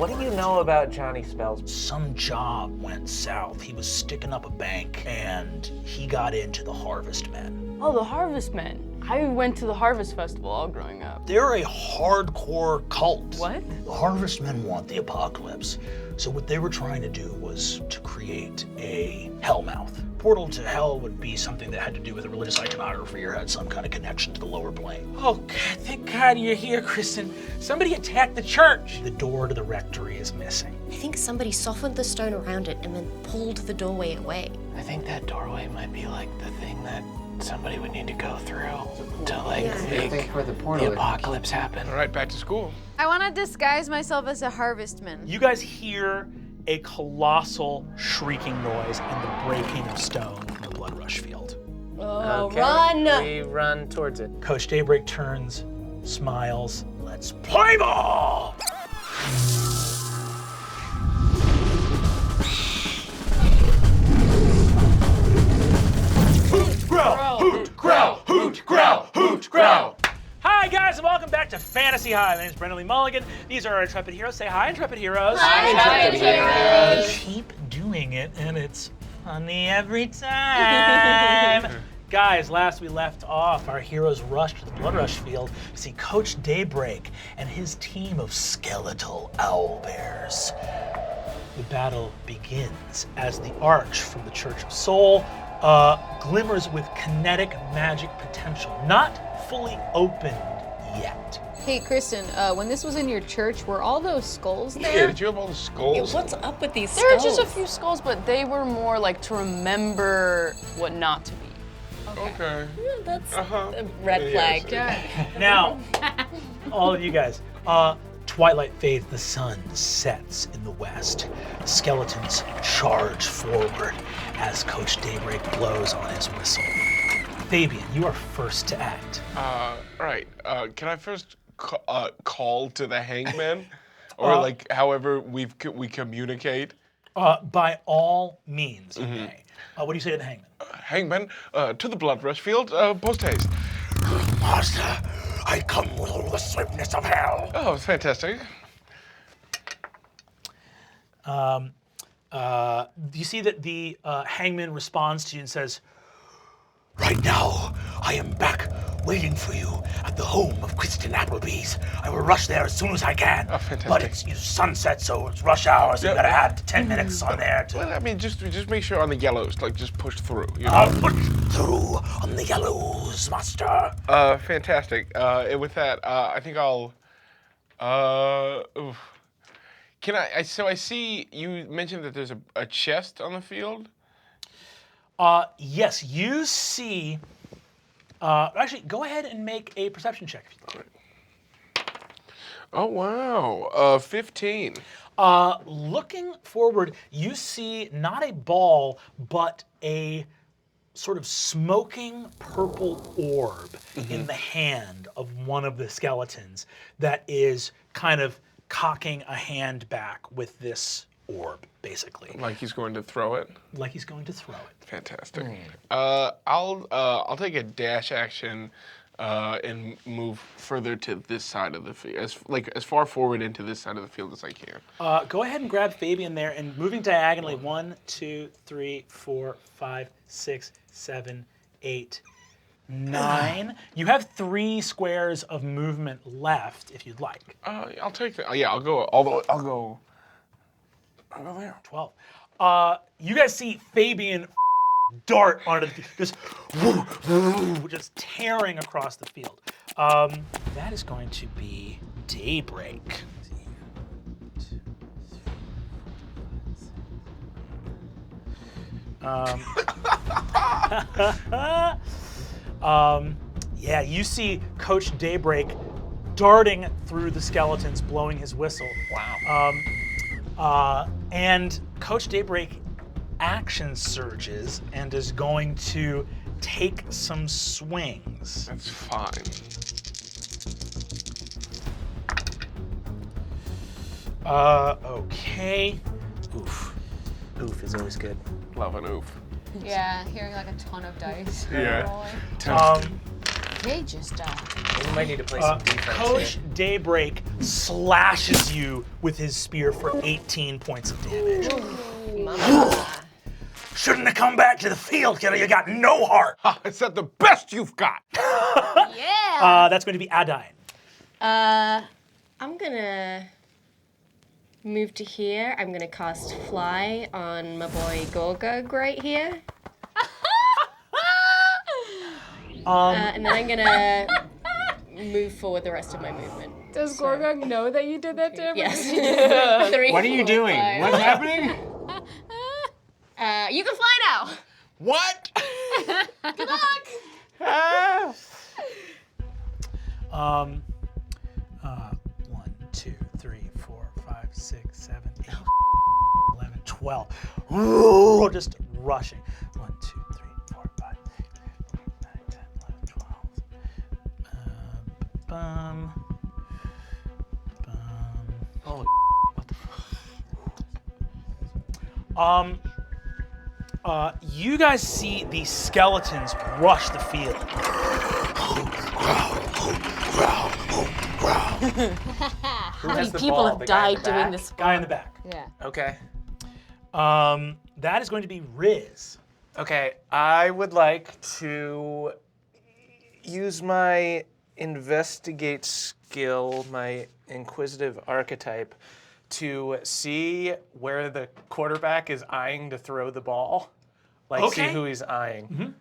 What do you know about Johnny Spells? Some job went south. He was sticking up a bank, and he got into the Harvestmen. Oh, the Harvestmen. I went to the Harvest Festival all growing up. They're a hardcore cult. What? The Harvestmen want the apocalypse. So what they were trying to do was to create a hellmouth. Portal to hell would be something that had to do with a religious iconography or had some kind of connection to the lower plane. Oh, God, thank God you're here, Kristen. Somebody attacked the church. The door to the rectory is missing. I think somebody softened the stone around it and then pulled the doorway away. I think that doorway might be like the thing that somebody would need to go through to make the apocalypse happen. All right, back to school. I want to disguise myself as a harvestman. You guys hear a colossal shrieking noise and the breaking of stone from the Bloodrush field. Oh, Okay, run! we run towards it. Coach Daybreak turns, smiles. Let's play ball! Hoot, growl, hoot, growl, hoot, growl, hoot, growl. Hi guys, and welcome back to Fantasy High. My name is Brennan Lee Mulligan. These are our Intrepid Heroes. Say hi, Intrepid Heroes. Hi, Intrepid Heroes. Keep doing it, and it's funny every time. Guys, last we left off, our heroes rushed to the Bloodrush field to see Coach Daybreak and his team of skeletal owlbears. The battle begins as the arch from the Church of Soul glimmers with kinetic magic potential, not fully opened yet. Hey, Kristen, when this was in your church, were all those skulls there? Yeah, did you have all the skulls? What's up with these There skulls? were There are just a few skulls, but they were more like to remember what not to be. Okay. That's Uh-huh. a red flag. Now, all of you guys, twilight fades, the sun sets in the west. Skeletons charge forward as Coach Daybreak blows on his whistle. Fabian, you are first to act. Right. Can I first call to the hangman? Or like however we communicate? By all means, you may. What do you say to the hangman? Hangman, to the Bloodrush field, post haste. Master, I come with all the swiftness of hell. Oh, fantastic. You see that the hangman responds to you and says, "Right now, I am back waiting for you at the home of Kristen Appleby's. I will rush there as soon as I can. Oh, fantastic. But it's sunset, so it's rush hour, so you gotta add 10 minutes on there to... Well, I mean, just make sure on the yellows, like just push through. You know? I'll push through on the yellows, master. Fantastic. And with that, I think I'll. Oof. Can I? So I see you mentioned that there's a chest on the field. Yes, you see... actually, go ahead and make a perception check if you'd like. Oh wow, 15. Looking forward, you see not a ball, but a sort of smoking purple orb in the hand of one of the skeletons that is kind of cocking a hand back with this orb, basically. Like he's going to throw it. Like he's going to throw it. Fantastic. I'll take a dash action and move further to this side of the field, as far forward into this side of the field as I can. Go ahead and grab Fabian there and moving diagonally 1, 2, 3, 4, 5, 6, 7, 8, 9. You have 3 squares of movement left if you'd like. I'll take that. Yeah, I'll go there. 12. You guys see Fabian dart onto the field, just tearing across the field. That is going to be daybreak. Yeah, you see Coach Daybreak darting through the skeletons, blowing his whistle. Wow. And Coach Daybreak action surges and is going to take some swings. That's fine. Okay. Oof. Oof is always good. Love an oof. Yeah, hearing like a ton of dice. Yeah. rolling. They just died. We might need to play some defense. Coach here. Daybreak slashes you with his spear for 18 points of damage. Shouldn't have come back to the field, kiddo. You got no heart. Is that the best you've got? Yeah. That's going to be Adine. I'm gonna move to here. I'm gonna cast Fly on my boy Gorgug right here. And then I'm gonna move forward the rest of my movement. Does Gorgug know that you did that to him? Yes. 3, What are you 4, doing? 5. What's happening? You can fly now. What? Good luck. 1, 2, 3, 4, 5, 6, 7, 8, 11, 12. Ooh, just rushing. 1, 2, 3, 4, 5, 6, 7, 8, 9, 10, 11, 12. Bum. Oh, You guys see the skeletons rush the field. How many the people ball? have The guy in died the doing back? this? Guy in the back. Yeah. okay. That is going to be Riz. Okay, I would like to use my investigate skill, my inquisitive archetype, to see where the quarterback is eyeing to throw the ball. Like, Okay. see who he's eyeing.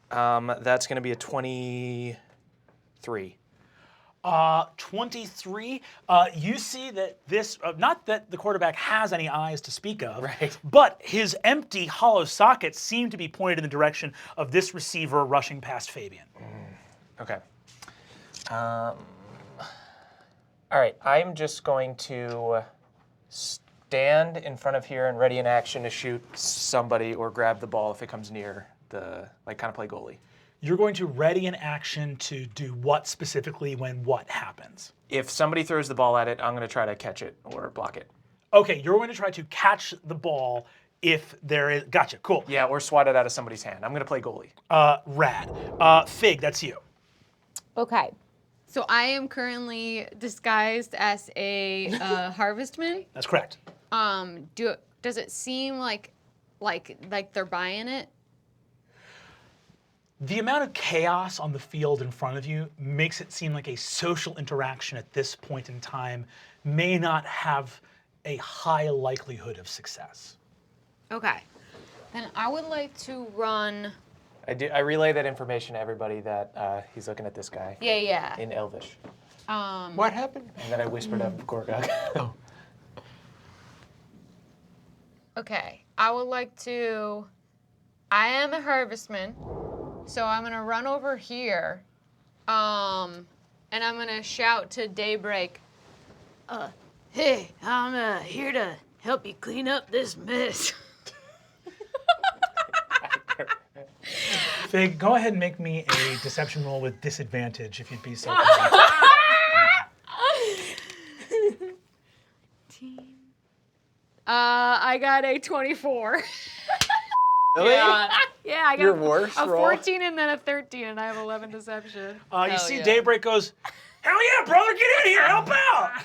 That's going to be a 23. 23. You see that this, not that the quarterback has any eyes to speak of, Right. but his empty hollow sockets seem to be pointed in the direction of this receiver rushing past Fabian. Okay. All right, I'm just going to stand in front of here and ready in action to shoot somebody or grab the ball if it comes near the, like, kind of play goalie. You're going to ready in action to do what specifically when what happens? If somebody throws the ball at it, I'm going to try to catch it or block it. Okay, you're going to try to catch the ball if there is, gotcha, cool. Yeah, or swat it out of somebody's hand. I'm going to play goalie. Rad. Fig, that's you. Okay. So I am currently disguised as a harvestman. That's correct. Does it seem like they're buying it? The amount of chaos on the field in front of you makes it seem like a social interaction at this point in time may not have a high likelihood of success. Okay. Then I would like to run. I relay that information to everybody that he's looking at this guy Yeah. in Elvish. What happened? And then I whispered up Gorgug. Okay. I would like to. I am a harvestman, so I'm gonna run over here, and I'm gonna shout to Daybreak. Hey, I'm here to help you clean up this mess. Fig, go ahead and make me a deception roll with disadvantage if you'd be so kind. I got a 24. Really? Yeah, I got Your worst a roll? 14 and then a 13, and I have 11 deception. You see Daybreak goes, hell yeah, brother, get in here, help out!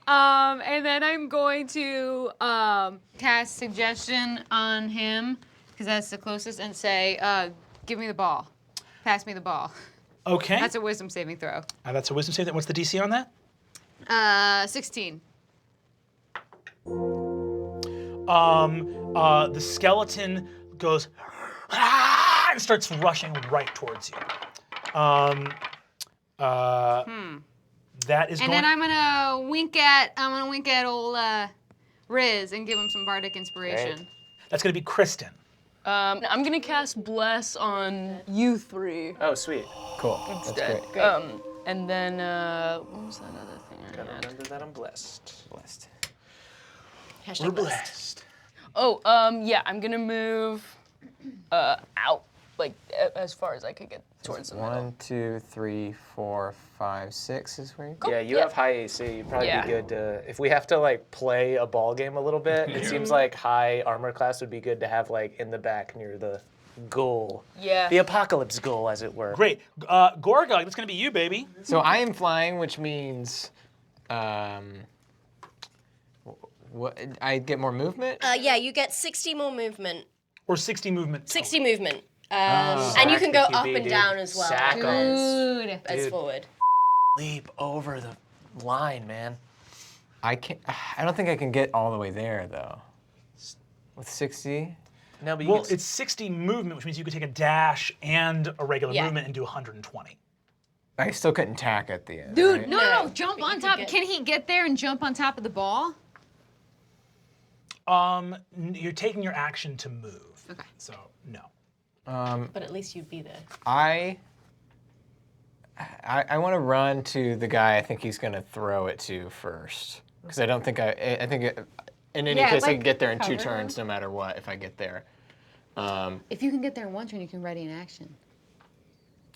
And then I'm going to cast suggestion on him, because that's the closest, and say, give me the ball. Pass me the ball. Okay. That's a wisdom saving throw. That's a wisdom save. What's the DC on that? 16. The skeleton goes and starts rushing right towards you. That is And going. then I'm gonna wink at old Riz and give him some bardic inspiration. That's going to be Kristen. I'm gonna cast Bless on you three. Oh, sweet. Cool. Instead. That's great. And then what was that other thing I Gotta had? remember that I'm blessed. Blessed. Hashtag blessed. Oh, yeah, I'm gonna move out, like as far as I could get towards the middle. 1, 2, 3, 4, 5, 6 is where you Yeah, you have high AC. You'd probably Yeah. be good to, if we have to like play a ball game a little bit, it seems like high armor class would be good to have like in the back near goal. Yeah. The apocalypse goal, as it were. Great. Gorgug, that's going to be you, baby. So I am flying, which means, what? I get more movement. Yeah, you get 60 more movement. Or 60 movement. 60 movement. And you can go Sack the up QB, and dude. down as well. Sack 'em. Dude. As Dude. forward. Leap over the line, man. I don't think I can get all the way there though. With 60. No, but you Well, can it's 60 movement, which means you could take a dash and a regular Yeah. movement and do 120. I still couldn't tack at the end. Dude, right? no, jump But you on could top. get- Can he get there and jump on top of the ball? You're taking your action to move. Okay. So, no. But at least you'd be there. I want to run to the guy I think he's going to throw it to first. Because I don't think I think in any Yeah, case I like, can get there in 2 cover turns no matter what if I get there. If you can get there in 1 turn, you can ready an action.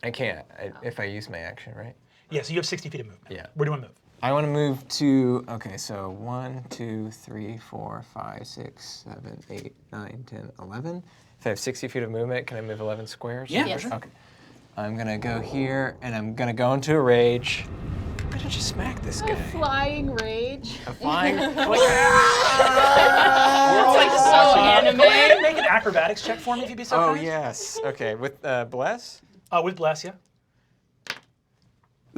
I can't if I use my action, right? Yeah, so you have 60 feet of movement. Yeah. Where do you want to move? I want to move to, okay, so 1, 2, 3, 4, 5, 6, 7, 8, 9, 10, 11. If I have 60 feet of movement, can I move 11 squares? Yeah, Yes. sure. Okay. I'm going to go here, and I'm going to go into a rage. I'm going to just smack this guy. Flying rage. A flying... It's like so anime. Go ahead and make an acrobatics check for me if you'd be so Oh, kind. yes. Okay, with Bless? With Bless, yeah.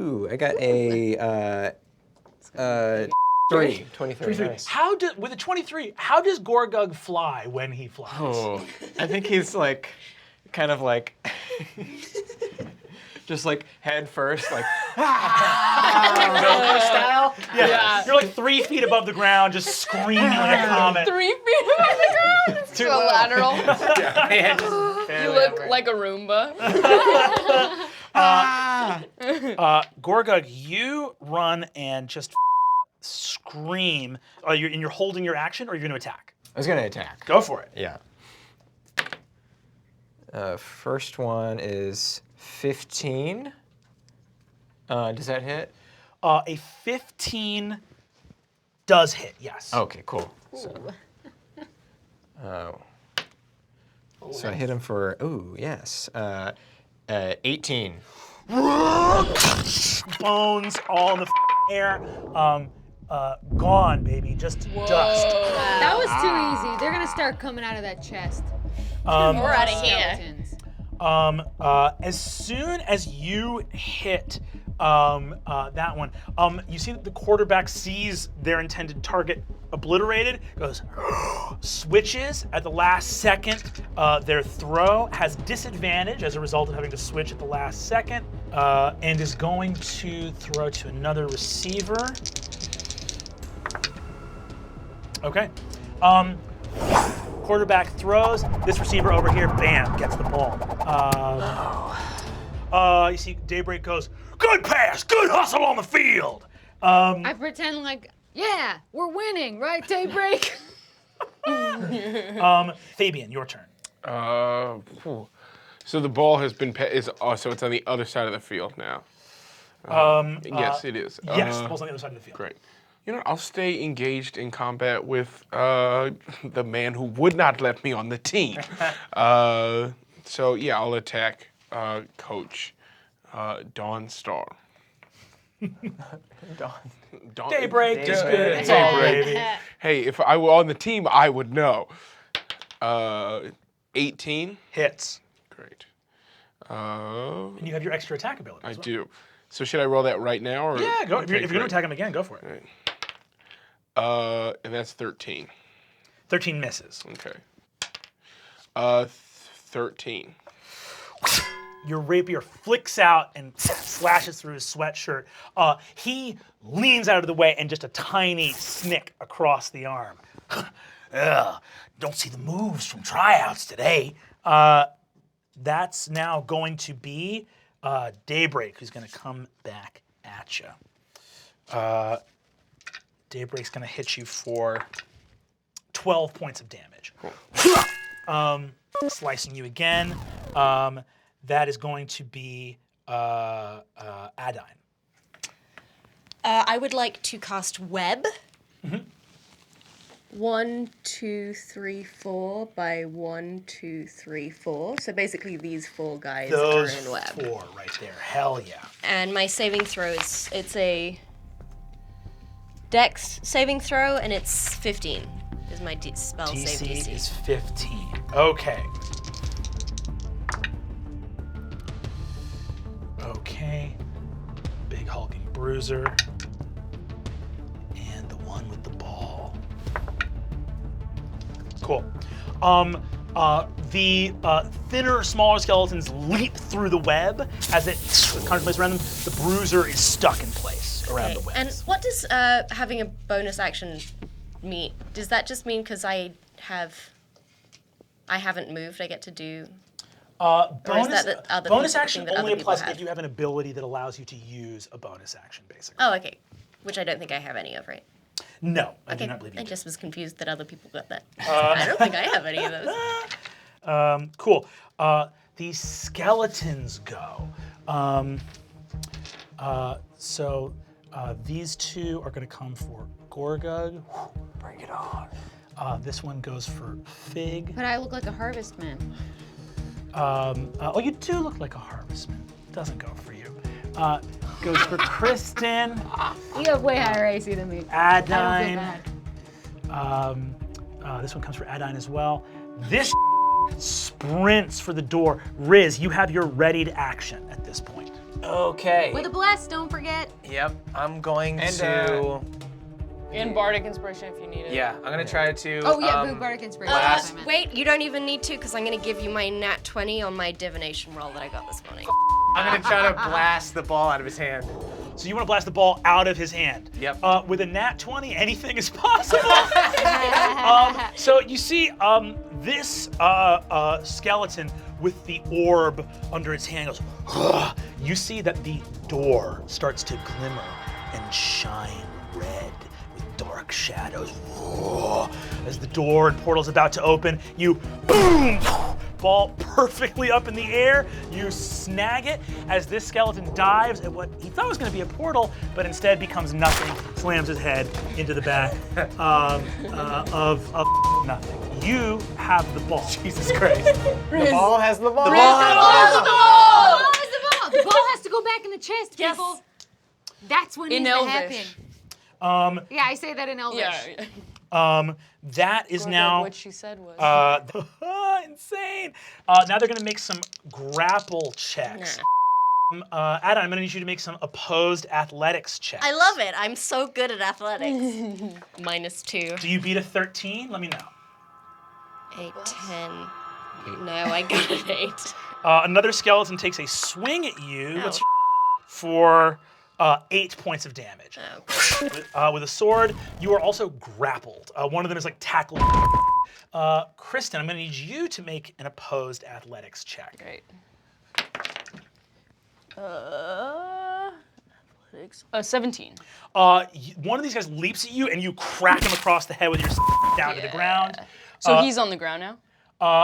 Ooh, I got a 3. 23. Nice. With a 23, how does Gorgug fly when he flies? Oh, I think he's like, kind of like, just like head first, like, Velcro style? Yeah. You're like 3 feet above the ground, just screaming like a comet. 3 feet above the ground. It's Too a low. lateral. You You look like a Roomba. Gorgug, you run and just scream. You're holding your action, or you're going to attack? I was gonna attack. Go for it. Yeah. First one is 15. Does that hit? A 15 does hit, yes. Okay, cool. So I hit him for, yes. 18. Bones all in the air. Gone, baby. Just dust. That was too easy. They're gonna start coming out of that chest. We're out of here. Skeletons. As soon as you hit that one, you see that the quarterback sees their intended target obliterated, goes, switches at the last second. Their throw has disadvantage as a result of having to switch at the last second, and is going to throw to another receiver. Okay. Quarterback throws. This receiver over here, bam, gets the ball. You see Daybreak goes, good pass, good hustle on the field. I pretend like, yeah, we're winning, right, Daybreak? Fabian, your turn. So the ball has been so it's on the other side of the field now. Yes, it is. Yes, the ball's on the other side of the field. Great. You know, I'll stay engaged in combat with the man who would not let me on the team. So yeah, I'll attack Coach Dawn Star. Dawn. Daybreak is good. It's all baby. Hey, if I were on the team, I would know. 18 hits. Great. And you have your extra attack ability. I as well. do. So should I roll that right now? Or? Yeah, go. Okay, If you're going to great. attack him again, go for it. Right. And that's 13. 13 misses. Okay. 13. Your rapier flicks out and slashes through his sweatshirt. He leans out of the way and just a tiny snick across the arm. Ugh, don't see the moves from tryouts today. That's now going to be Daybreak, who's going to come back at you. Daybreak's going to hit you for 12 points of damage. Cool. Slicing you again. That is going to be Adine. I would like to cast Web. 1, 2, 3, 4 by 1, 2, 3, 4. So basically these 4 guys Those are in web. 4 right there. Hell yeah. And my saving throw it's a Dex saving throw, and it's 15. Is my spell save DC. DC is 15. Okay. Okay. Big hulking bruiser. And the one with the ball. Cool. The thinner, smaller skeletons leap through the web as it contemplates around them. The bruiser is stuck in place around the web. And what does having a bonus action mean? Does that just mean because I haven't moved, I get to do? Bonus action only applies if you have an ability that allows you to use a bonus action, basically. Oh, okay. Which I don't think I have any of, right? No, I do not believe you I do. just was confused that other people got that. I don't think I have any of those. Cool. The skeletons go. So these 2 are going to come for Gorgug. Bring it on. This one goes for Fig. But I look like a harvestman. Oh, you do look like a harvestman. Doesn't go for you. Goes for Kristen. You have way higher AC than me. Adine. This one comes for Adine as well. This sprints for the door. Riz, you have your readied action at this point. Okay. With a bless, don't forget. Yep, I'm going to... And Bardic Inspiration if you need it. Yeah, I'm going to try to... Oh yeah, Bardic Inspiration. Wait, you don't even need to, because I'm going to give you my nat 20 on my divination roll that I got this morning. I'm going to try to blast the ball out of his hand. So you want to blast the ball out of his hand. Yep. With a nat 20, anything is possible. So you see this skeleton with the orb under its hand goes, "Ugh." You see that the door starts to glimmer and shine red with dark shadows. Ugh. As the door and portal is about to open, you boom! Ball perfectly up in the air. You snag it as this skeleton dives at what he thought was going to be a portal, but instead becomes nothing. Slams his head into the back of nothing. You have the ball. Jesus Christ. The ball has the ball. The ball has the ball. The ball has to go back in the chest, people. That's what needs to happen. Yeah, I say that in Elvish. Yeah. That is now what she said was insane. Now they're gonna make some grapple checks. Adam, I'm gonna need you to make some opposed athletics checks. I love it. I'm so good at athletics. -2. Do you beat a 13? Let me know. 8, 10. No, I got an 8. Another skeleton takes a swing at you. What's for 8 points of damage. With a sword, you are also grappled. One of them is like tackled. Kristen, I'm gonna need you to make an opposed athletics check. Great. Athletics. 17. One of these guys leaps at you and you crack him across the head with your down to the ground. So he's on the ground now?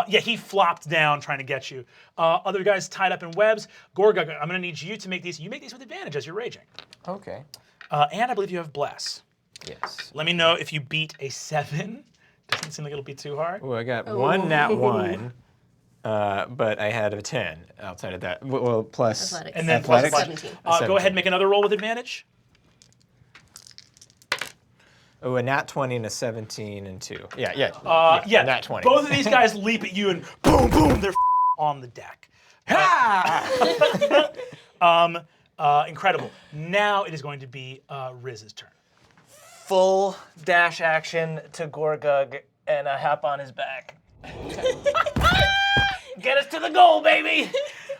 Yeah, he flopped down trying to get you. Other guys tied up in webs. Gorgug, I'm gonna need you to make these. You make these with advantage as you're raging. Okay. And I believe you have Bless. Yes. Let me know if you beat a 7. Doesn't seem like it'll be too hard. Well, I got 1 nat 1, but I had a 10 outside of that. Well, plus Athletics. And then athletics. plus 17. Go ahead and make another roll with advantage. Oh, a nat 20 and a 17 and 2. Yeah. Yeah, nat 20. Both of these guys leap at you and boom, boom, they're on the deck. Incredible. Now it is going to be Riz's turn. Full dash action to Gorgug and a hop on his back. Get us to the goal, baby!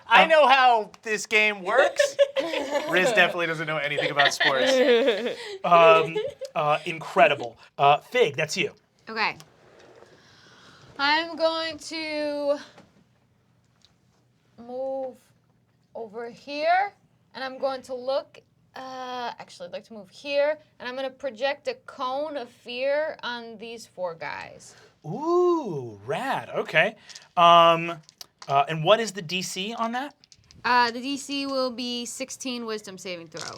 I know how this game works. Riz definitely doesn't know anything about sports. Incredible. Fig, that's you. Okay. I'm going to move over here, and I'm going to look. Actually, I'd like to move here, and I'm going to project a cone of fear on these 4 guys. Ooh, rad. Okay. And what is the DC on that? The DC will be 16 Wisdom saving throw.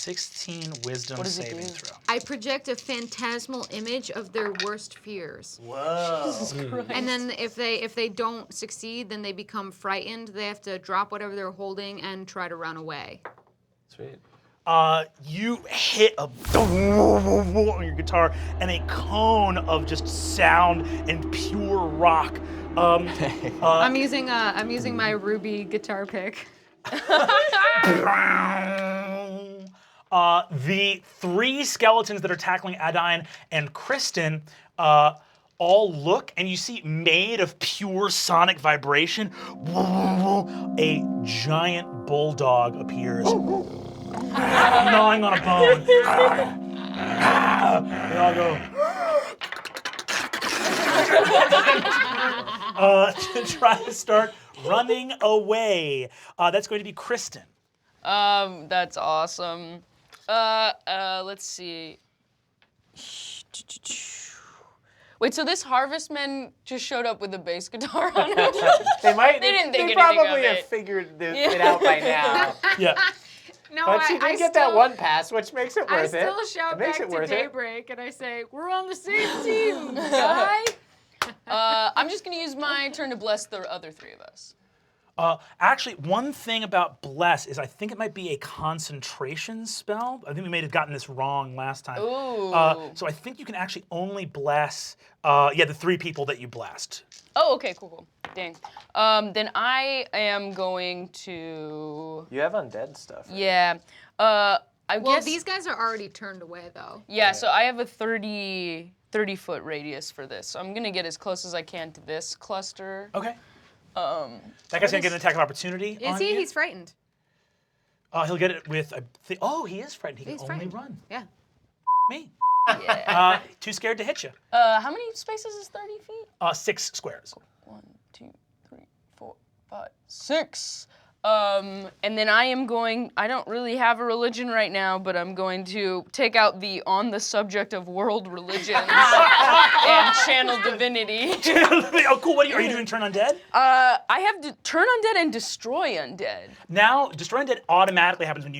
16 wisdom What does it saving do? throw. I project a phantasmal image of their worst fears. Whoa. And then if they don't succeed, then they become frightened. They have to drop whatever they're holding and try to run away. Sweet. You hit a on your guitar, and a cone of just sound and pure rock. I'm using my ruby guitar pick. The 3 skeletons that are tackling Adine and Kristen all look, and you see, made of pure sonic vibration, a giant bulldog appears. Gnawing on a bone. They all go to try to start running away. That's going to be Kristen. That's awesome. Let's see. Wait, so this harvestman just showed up with a bass guitar on him? They might. They didn't think They anything probably of have it. figured it out by now. Yeah. No, But she did get that one pass, which makes it I worth it. still shout It makes back it to worth it. Daybreak and I say, "We're on the same team, guy." I'm just gonna use my turn to bless the other 3 of us. Actually, one thing about Bless is I think it might be a concentration spell. I think we may have gotten this wrong last time. Ooh. So I think you can actually only bless, the 3 people that you blessed. Oh, okay, cool. Dang. Then I am going to. You have undead stuff. Right? Yeah. I Well, guess these guys are already turned away, though. Yeah, so I have a 30-foot radius for this. So I'm gonna get as close as I can to this cluster. Okay. That guy's gonna get an attack of opportunity. Is on he? you. He's frightened. He'll get it with. He is frightened. He He's can only frightened. run. Yeah. Me. Yeah. Too scared to hit you. How many spaces is 30 feet? 6 squares. 1, 2, 3, 4, 5, 6. And then I don't really have a religion right now, but I'm going to take out the on the subject of world religions and channel divinity. Oh, cool. Are you doing turn undead? I have to turn undead and destroy undead. Now, destroy undead automatically happens when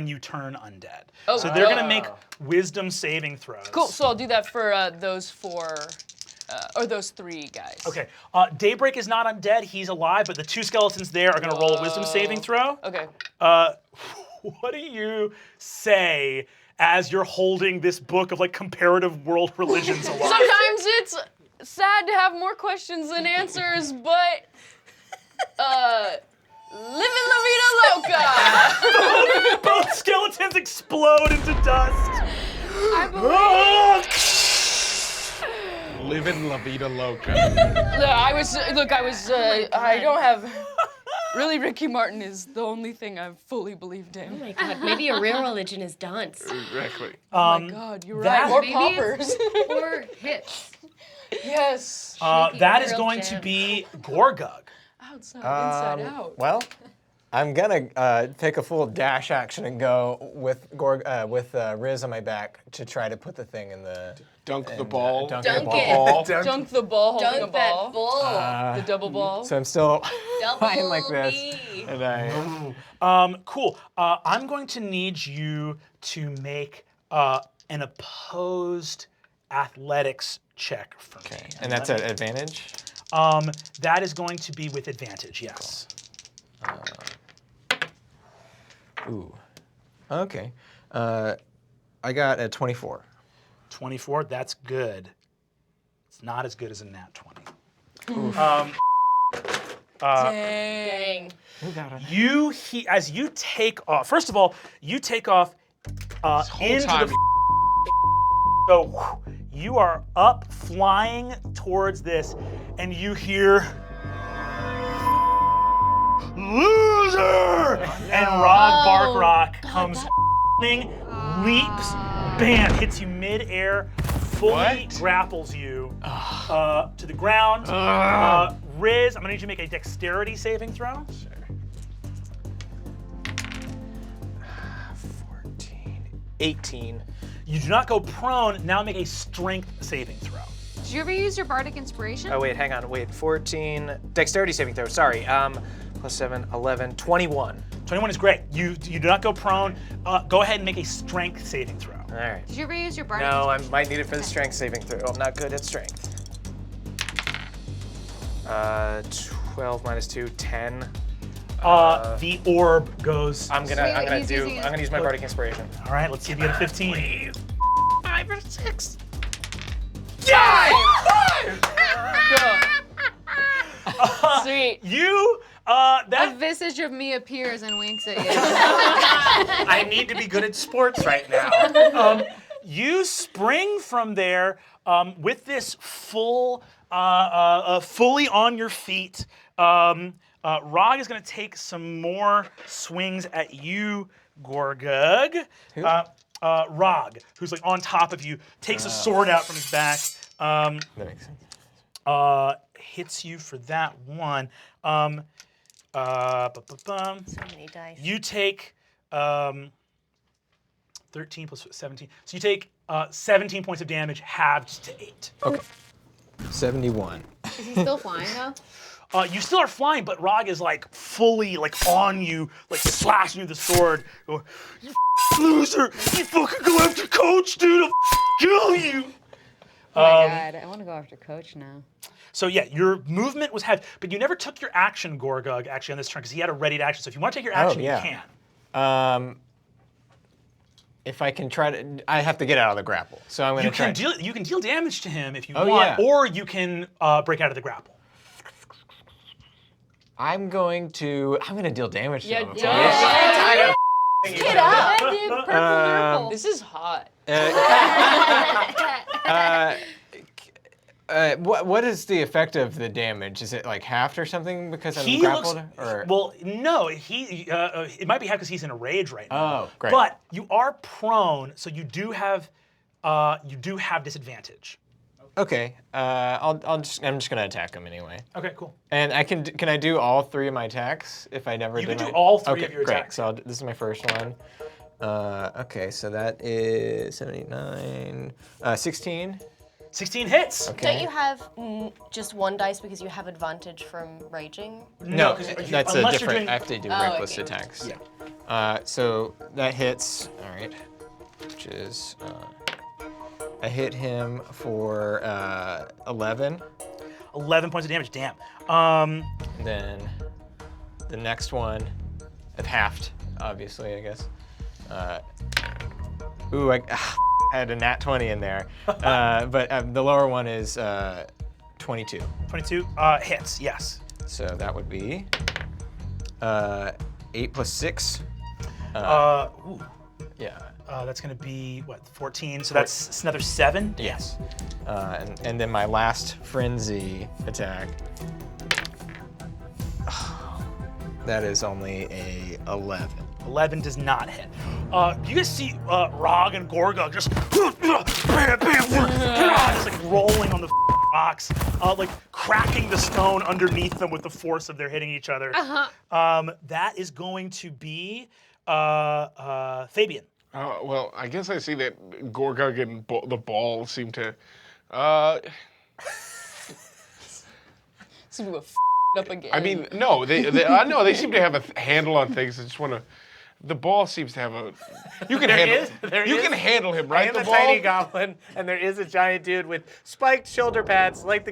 you turn undead. Oh, so they're gonna make wisdom saving throws. Cool. So I'll do that for those 4. Or those 3 guys. Okay. Daybreak is not undead. He's alive, but the 2 skeletons there are going to roll a wisdom saving throw. Okay. What do you say as you're holding this book of like comparative world religions alive? Sometimes it's sad to have more questions than answers, but living la vida loca. Both skeletons explode into dust. I believe. Living La Vida Loca. I don't have. Really, Ricky Martin is the only thing I've fully believed in. Oh my god, maybe a real religion is dance. Exactly. Oh my God, you're right. Or Maybe poppers. Or hits. Yes. That is real going jam. to be Gorgug. Outside, inside out. Well, I'm gonna take a full dash action and go with Riz on my back to try to put the thing in the Dunk the ball. Dunk Dunk the ball. it. Dunk the ball, holding a Dunk that ball. bull. The double ball. So I'm still lying like Double this, B. and I. Cool. I'm going to need you to make an opposed athletics check for me. And that's an advantage. That is going to be with advantage. Yes. Ooh. Okay. I got a 24. 24. That's good. It's not as good as a nat 20. Dang. As you take off. First of all, you take off into time the. So you are up, flying towards this, and you hear. Loser! And Rog Barkrock comes leaps, bam, hits you mid-air, fully grapples you to the ground. Riz, I'm gonna need you to make a dexterity saving throw. Sure. 14, 18. You do not go prone, now make a strength saving throw. Did you ever use your bardic inspiration? Oh wait, hang on, 14. Dexterity saving throw. Sorry. +7, 11, 21. 21 is great. You do not go prone. Go ahead and make a strength saving throw. All right. Did you ever use your bardic? No, I might need it for the strength saving throw. I'm not good at strength. 12 minus 2, 10. The orb goes. I'm gonna use my bardic inspiration. All right, let's see if you get a 15. 5 or 6. Sweet. You A that visage of me appears and winks at you. I need to be good at sports right now. You spring from there with this fully on your feet. Rog is going to take some more swings at you, Gorgug. Who? Rog, who's like on top of you, takes a sword out from his back. That makes sense. Hits you for that one. So many dice. You take 13 plus 17. So you take 17 points of damage, halved to 8. Okay. 71. Is he still flying though? You still are flying, but Rog is like fully like on you, like slashing you with the sword. Going, you loser! You fucking go after Coach, dude! I'll kill you! Oh my god, I want to go after Coach now. So yeah, your movement was heavy, but you never took your action, Gorgug, actually on this turn because he had a ready action. So if you want to take your action, you can. If I can try to, I have to get out of the grapple. So I'm going to try. You can deal damage to him if you want, or you can break out of the grapple. I'm going to deal damage to him. Get up. This is hot. What is the effect of the damage? Is it like halved or something because I'm He grappled? looks, well, no, it might be half because he's in a rage right now. Oh, great. But you are prone, so you do have disadvantage. Okay, I'm just gonna attack him anyway. Okay, cool. And can I do all 3 of my attacks if I never? You can do all 3 of your great. attacks. So this is my first one. Okay, so that is 79, 16. 16 hits. Okay. Don't you have just 1 dice because you have advantage from raging? No, 'cause that's a unless you're different. doing- I have to do Oh, reckless okay. attacks. Yeah. So that hits. All right, which is I hit him for 11. 11 points of damage. Damn. And then the next one, I've halved, obviously, I guess. Ooh, I had a nat 20 in there. But the lower one is 22. 22 hits, yes. So that would be 8 plus 6. Ooh. Yeah. That's going to be, what, 14? So that's another 7? Yes. And then my last frenzy attack. That is only a 11. 11 does not hit. You guys see Rog and Gorgug just just like rolling on the rocks, like cracking the stone underneath them with the force of their hitting each other. That is going to be Fabian. Well, I guess I see that Gorgug and the ball seem to. So we go up again. I mean, no, they seem to have a handle on things. I just want to. The ball seems to have a. You can can handle him, right? I am The a ball. tiny goblin, and there is a giant dude with spiked shoulder pads like the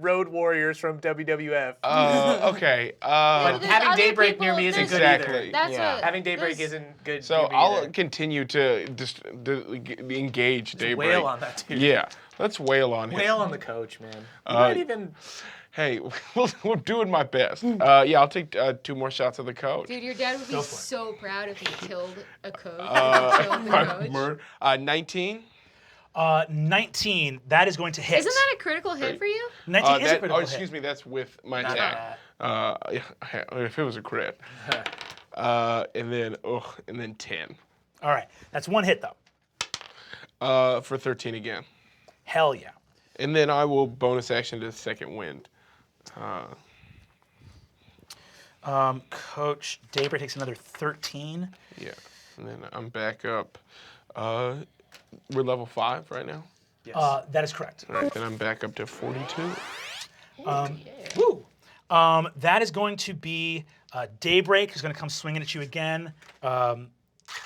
Road Warriors from WWF. Okay. But having daybreak near me isn't good Exactly. either. That's what. Having daybreak isn't good. So near me I'll either. continue to just engage daybreak. Wail on that dude. Yeah, let's wail on him. Wail on the coach, man. You might even. Hey, we're doing my best. Yeah, I'll take 2 more shots at the coach. Dude, your dad would be so proud if he killed a coach. Killed the coach. 19. 19, that is going to hit. Isn't that a critical hit for you? 19 is a critical excuse hit. me, that's with my attack. If it was a crit. And then 10. All right, that's 1 hit though. For 13 again. Hell yeah. And then I will bonus action to the second wind. Coach Daybreak takes another 13. Yeah, and then I'm back up. We're level 5 right now. Yes. That is correct. All right, then I'm back up to 42. Woo! That is going to be Daybreak is going to come swinging at you again.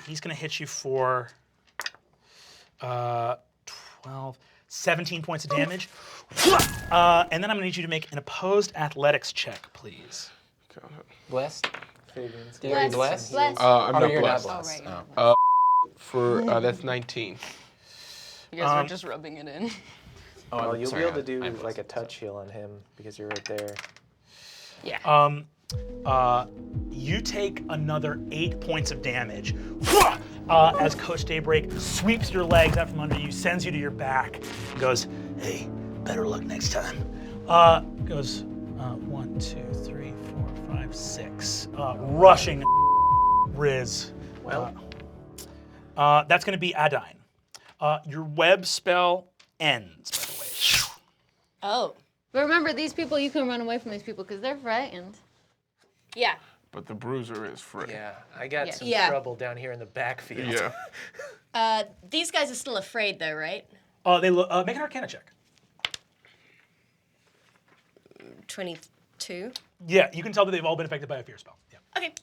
He's going to hit you for 17 points of damage. And then I'm going to need you to make an opposed athletics check, please. Blessed? Fabian's Blessed? Blessed. I'm not you're blessed. not blessed. Oh, For that's 19. You guys are just rubbing it in. Well, you'll sorry, be able to do I'm like a touch heal on him because you're right there. Yeah. You take another 8 points of damage as Coach Daybreak sweeps your legs out from under you, sends you to your back, and goes, "Hey, better luck next time." Goes 1, 2, 3, 4, 5, 6. Rushing Riz. Well, that's going to be Adine. Your web spell ends, by the way. Oh. But remember, these people, you can run away from these people because they're frightened. Yeah. But the bruiser is free. yeah, I got some Yeah. trouble down here in the backfield. Yeah. These guys are still afraid, though, right? They make an Arcana check. 22. Yeah, you can tell that they've all been affected by a fear spell. Yeah. Okay.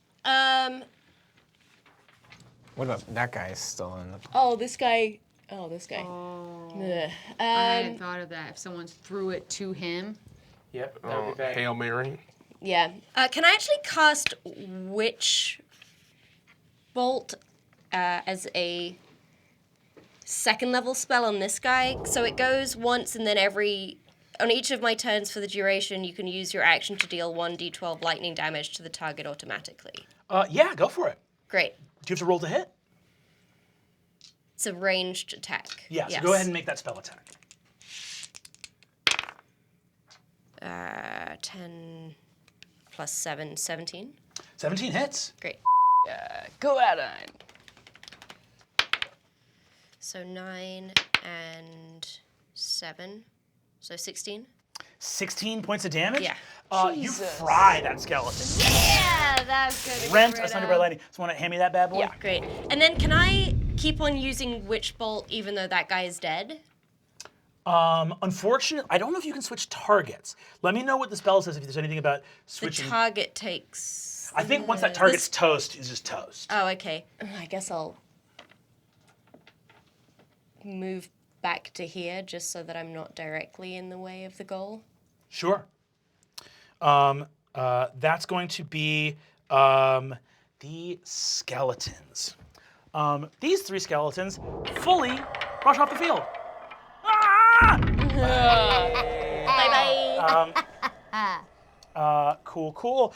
What about that guy still in the... Oh, this guy. Oh, this guy. I hadn't thought of that. If someone threw it to him. Yep, that would be bad. Hail Mary. Yeah. Can I actually cast Witch Bolt as a second level spell on this guy? So it goes once and then on each of my turns for the duration, you can use your action to deal 1d12 lightning damage to the target automatically. Yeah, go for it. Great. Do you have to roll to hit? It's a ranged attack. Yeah, so Yes. go ahead and make that spell attack. 10 plus 7, 17. 17 hits. Great. Go Adine. So 9 and 7. So 16. 16 points of damage? Yeah. You fry that skeleton. Yeah, that's good. to get Rent rid asunder of. by lightning. So want to hand me that bad boy? Yeah, great. And then can I keep on using Witch Bolt even though that guy is dead? Unfortunately, I don't know if you can switch targets. Let me know what the spell says if there's anything about switching. The target takes... I think once that target's toast, it's just toast. Oh, okay. I guess I'll move back to here just so that I'm not directly in the way of the goal. Sure. That's going to be the skeletons. These 3 skeletons fully rush off the field. Ah! Bye-bye. Cool.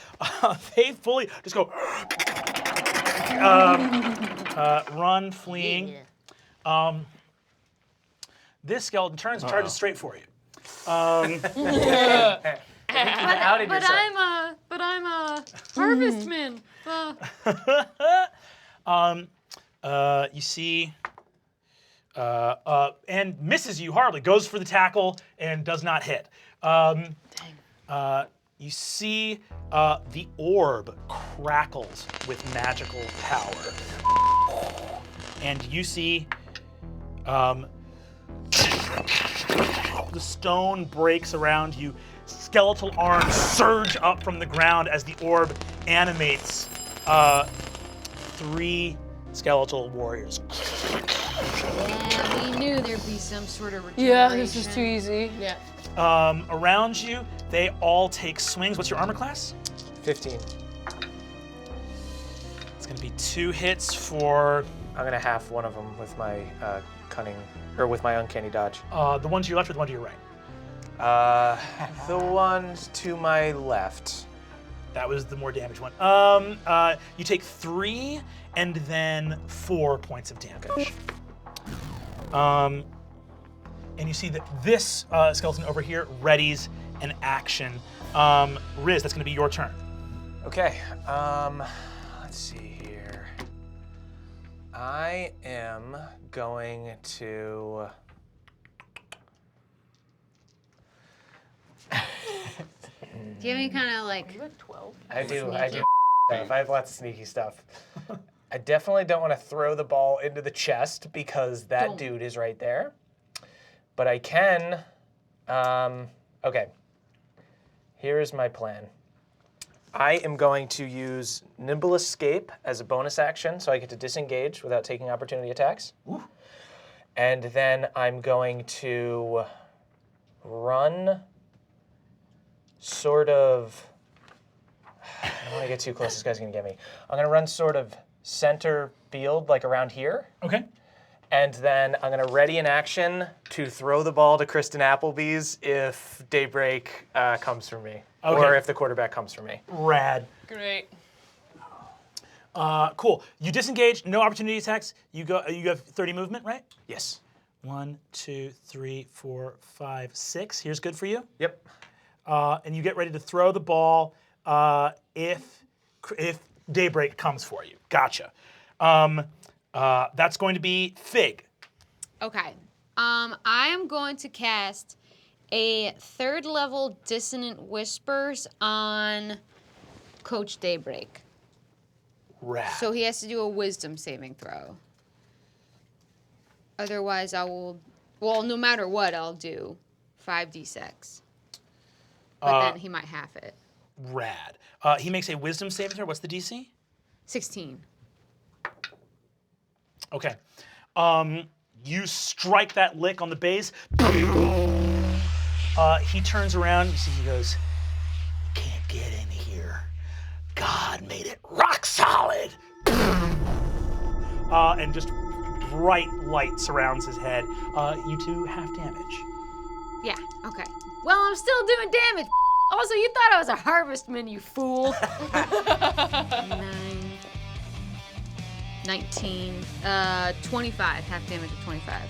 They fully just go run, fleeing. This skeleton turns and charges straight for you. But I'm a harvestman. You see, and misses you horribly. Goes for the tackle and does not hit. You see the orb crackles with magical power. And you see the stone breaks around you. Skeletal arms surge up from the ground as the orb animates 3 skeletal warriors. Yeah, we knew there'd be some sort of regeneration. Yeah, this is too easy. Yeah. Around you, they all take swings. What's your armor class? 15. It's going to be 2 hits for... I'm going to half one of them with my cunning, or with my uncanny dodge. the one to your left or the one to your right? The ones to my left. That was the more damaged one. You take 3 and then 4 points of damage. And you see that this skeleton over here readies an action. Riz, that's going to be your turn. Okay. Let's see here. I am going to. Do you have any kind of like? I do stuff. I have lots of sneaky stuff. I definitely don't want to throw the ball into the chest because that dude is right there. But I can. Okay. Here is my plan. I am going to use Nimble Escape as a bonus action, so I get to disengage without taking opportunity attacks. Ooh. And then I'm going to run sort of... I don't want to get too close, this guy's going to get me. I'm going to run sort of center field, like around here. Okay. And then I'm going to ready an action to throw the ball to Kristen Appleby's if Daybreak comes for me. Okay. Or if the quarterback comes for me. Rad. Great. Cool. You disengage, no opportunity attacks. You have 30 movement, right? Yes. 1, 2, 3, 4, 5, 6. Here's good for you. Yep. And you get ready to throw the ball if Daybreak comes for you. Gotcha. That's going to be Fig. Okay. I am going to cast a 3rd level Dissonant Whispers on Coach Daybreak. Rad. So he has to do a Wisdom saving throw. Otherwise, I will. Well, no matter what, I'll do 5d6. But then he might half it. Rad. He makes a Wisdom saving throw. What's the DC? 16. Okay. You strike that lick on the base. He turns around. You see, he goes, "You can't get in here. God made it rock solid." And just bright light surrounds his head. You two half damage. Yeah, okay. Well, I'm still doing damage. Also, you thought I was a harvestman, you fool. 9, 19, 25. Half damage of 25.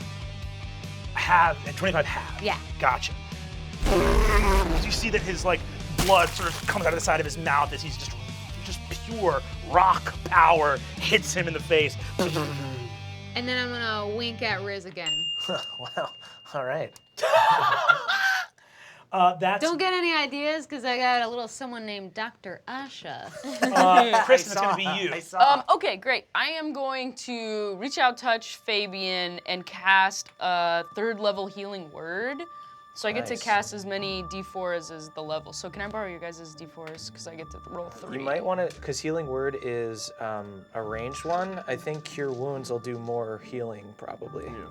Half, 25 half. Yeah. Gotcha. You see that his blood sort of comes out of the side of his mouth as he's just pure rock power hits him in the face. And then I'm gonna wink at Riz again. Wow. All right. That's Don't get any ideas, because I got a little someone named Dr. Asha. Kristen, it's gonna be you. Okay, great. I am going to reach out, touch Fabian, and cast a 3rd level healing word. So I get to cast as many D4s as the level. So can I borrow your guys' D4s? Because I get to roll 3. You might want to, because Healing Word is a ranged one. I think Cure Wounds will do more healing, probably. Yeah.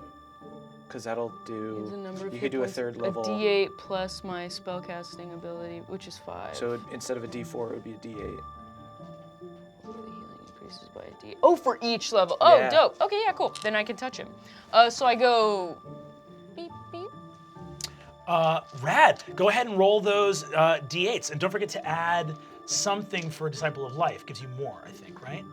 Because that'll do, you could do a 3rd level. A D8 plus my spellcasting ability, which is 5. So instead of a D4, it would be a D8. The healing increases by a D8. Oh, for each level. Oh, Yeah. dope. Okay, yeah, cool. Then I can touch him. So I go beep, beep. Rad. Go ahead and roll those D8s. And don't forget to add something for Disciple of Life. Gives you more, I think, right?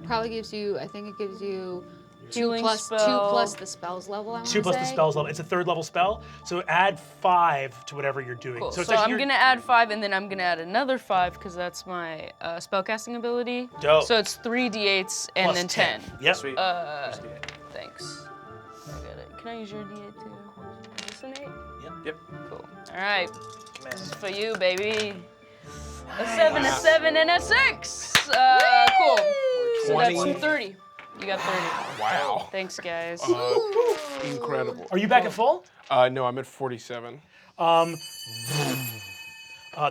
Probably gives you, I think it gives you 2 Healing plus spell. the spells level, I want to 2 plus the say. spells level. It's a 3rd level spell, so add 5 to whatever you're doing. Cool. So, it's So I'm actually gonna add 5, and then I'm gonna add another 5 because that's my spellcasting ability. Dope. So it's 3 D8s and plus then 10. Yep. Sweet. Thanks. I got it. Can I use your D8 too? Is this an 8? Yep. Cool. All right. This is for you, baby. A 7, a 7, and a 6. Cool. So that's 20. 30. You got 30. Wow. Thanks, guys. Incredible. Are you back at full? No, I'm at 47.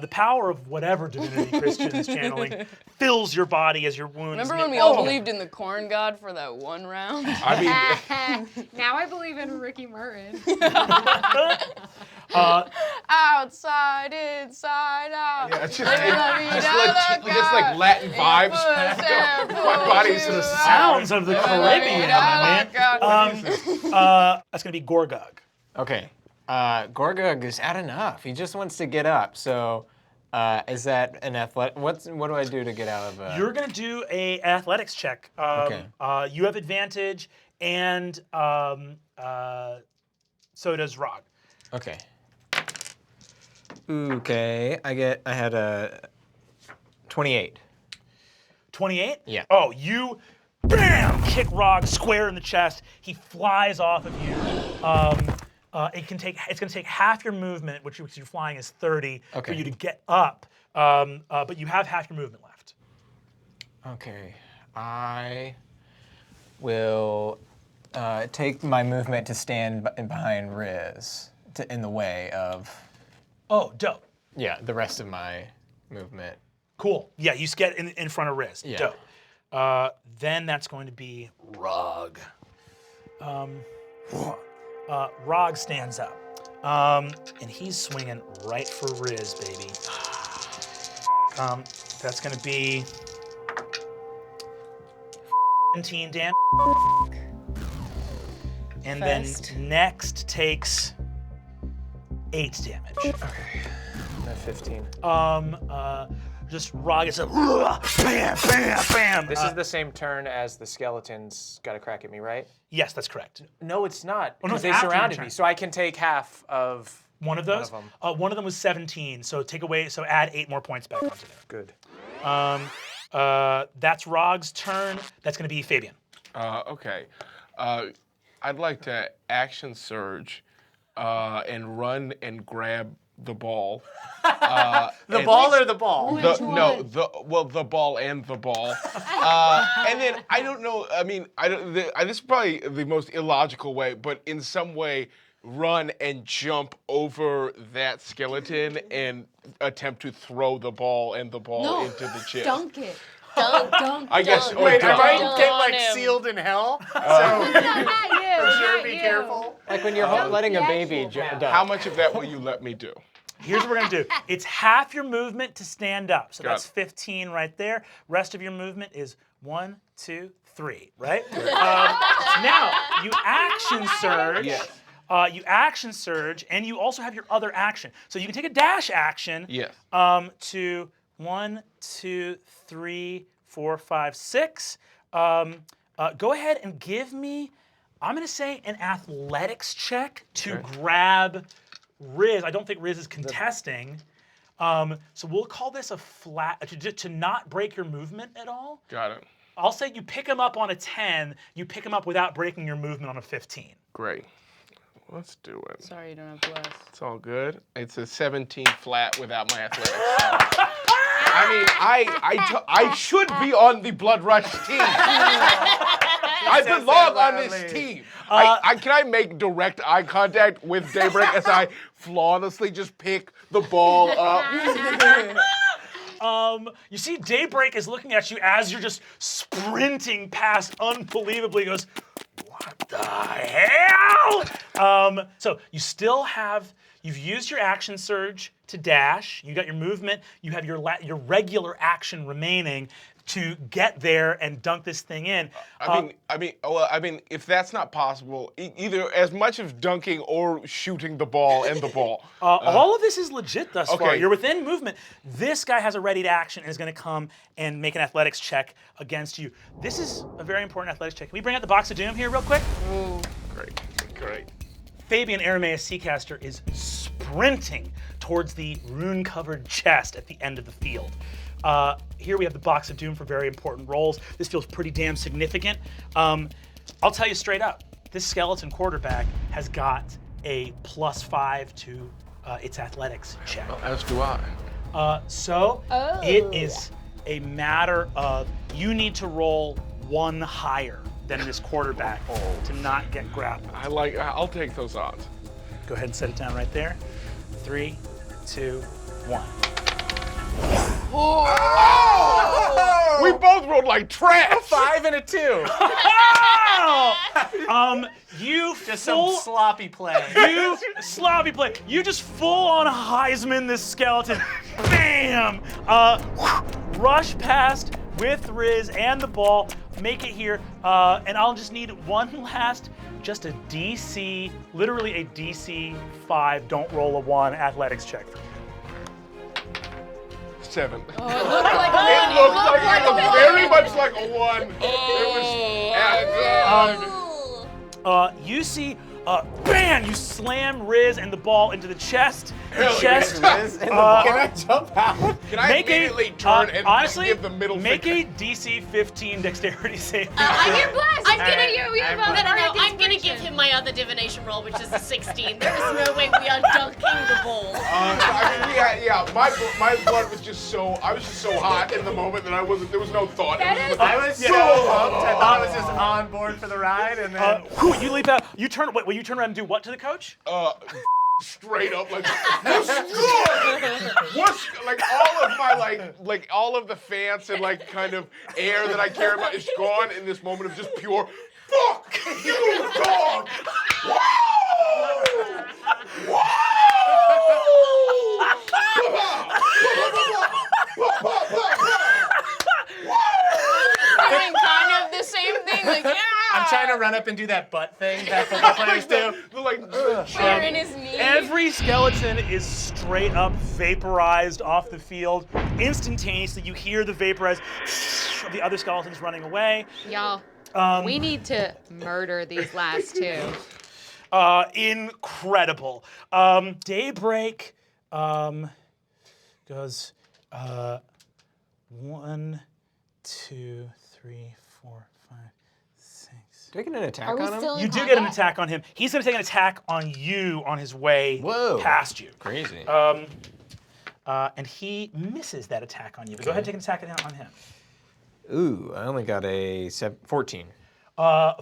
The power of whatever divinity Christian is channeling fills your body as your wounds. Remember when we all believed in the corn god for that one round? I mean, Now I believe in Ricky Martin. Outside, inside out. yeah, just like Latin vibes. My body is gonna Sounds of the Caribbean, man. That's gonna be Gorgug. Okay. Gorgug is at enough. He just wants to get up. So, is that an athletic? What do I do to get out of? You're gonna do a athletics check. Okay. You have advantage, and so does Rog. Okay. Okay. I had a 28. 28? Yeah. Oh, you, bam, kick Rog square in the chest. He flies off of you. It's gonna take half your movement, which you're flying is 30, for you to get up. But you have half your movement left. Okay. I will take my movement to stand behind Riz in the way of. Oh, dope. Yeah, the rest of my movement. Cool. Yeah, you get in front of Riz. Yeah. Dope. Then that's going to be Rog. Rog stands up. And he's swinging right for Riz, baby. That's going to be 17 damage. And then next takes 8 damage. Okay. I'm at 15. Just Rog is a bam, bam, bam. This is the same turn as the skeletons got a crack at me, right? Yes, that's correct. No, it's not. Oh, no, Because it's they after your surrounded turn. me, so I can take half of One of those? One of them. One of them was 17, so add 8 more points back onto there. Good. That's Rog's turn. That's going to be Fabian. Okay. I'd like to action surge and run and grab the ball. The ball or the ball? The ball and the ball. And then I don't know. I mean, this is probably the most illogical way, but in some way, run and jump over that skeleton and attempt to throw the ball and the ball into the chest. Dunk it. Dunk. I guess. Wait, I might Dunk get on like him. sealed in hell. So Not you. for sure, not be you. careful. Like when you're letting a baby jump. How much of that will you let me do? Here's what we're going to do. It's half your movement to stand up. So Got that's it. 15 right there. Rest of your movement is 1, 2, 3, right? Now, you action surge. Yes. You action surge, and you also have your other action. So you can take a dash action Yes. to 1, 2, 3, 4, 5, 6. Go ahead and give me, I'm going to say, an athletics check to grab Riz. I don't think Riz is contesting. So we'll call this a flat, to not break your movement at all. Got it. I'll say you pick him up on a 10, you pick him up without breaking your movement on a 15. Great. Let's do it. Sorry, you don't have bless. It's all good. It's a 17 flat without my athletics. So. I mean, I should be on the Bloodrush team. I belong on this team. Can I make direct eye contact with Daybreak as I flawlessly just pick the ball up? You see Daybreak is looking at you as you're just sprinting past unbelievably. He goes, what the hell? So you still have, you've used your action surge to dash. You got your movement. You have your regular action remaining to get there and dunk this thing in. I mean, if that's not possible, either as much of dunking or shooting the ball and the ball. All of this is legit thus far. Okay. You're within movement. This guy has a ready to action and is going to come and make an athletics check against you. This is a very important athletics check. Can we bring out the box of doom here real quick? Great. Fabian Arameus Seacaster is sprinting towards the rune-covered chest at the end of the field. Here we have the box of doom for very important rolls. This feels pretty damn significant. I'll tell you straight up, this skeleton quarterback has got a +5 to its athletics check. Well, as do I. It is a matter of you need to roll 1 higher than this quarterback to not get grappled. I'll take those odds. Go ahead and set it down right there. 3, 2, 1. We both rolled like trash. 5 and a 2. You Just full some sloppy play. You sloppy play. You just full on Heisman this skeleton. Bam! Rush past with Riz and the ball. Make it here. And I'll just need one last, just a DC, literally a DC 5. Don't roll a 1 athletics check. 7. It looked like It looked very much like a 1. It was. You see, bam! You slam Riz and the ball into the chest. Can I jump out? Can I immediately turn and honestly, give the middle make finger? a DC 15 dexterity save. I'm your blessed. I'm gonna I'm I'm gonna give him my other divination roll, which is a 16. There is no way we are dunking the ball. My blood was just so, I was just so hot in the moment that there was no thought. I was so pumped. I thought I was just on board for the ride, and then You leap out. You turn around and do what to the coach? straight up like, what's good? What's like all of my like all of the fancy and like kind of air that I care about is gone in this moment of just pure fuck you, dog. Whoa! Doing kind of the same thing, like, yeah! I'm trying to run up and do that butt thing that football players do. Clear in his knee. Every skeleton is straight up vaporized off the field. Instantaneously, you hear the vaporize of the other skeletons running away. Y'all, we need to murder these last two. Incredible. Daybreak goes 1, 2, 3, 4, 5, 6. Do I get an attack Are we on him? still in You do combat? get an attack on him. He's going to take an attack on you on his way past you. Crazy. And he misses that attack on you. But go ahead and take an attack on him. Ooh, I only got a 14.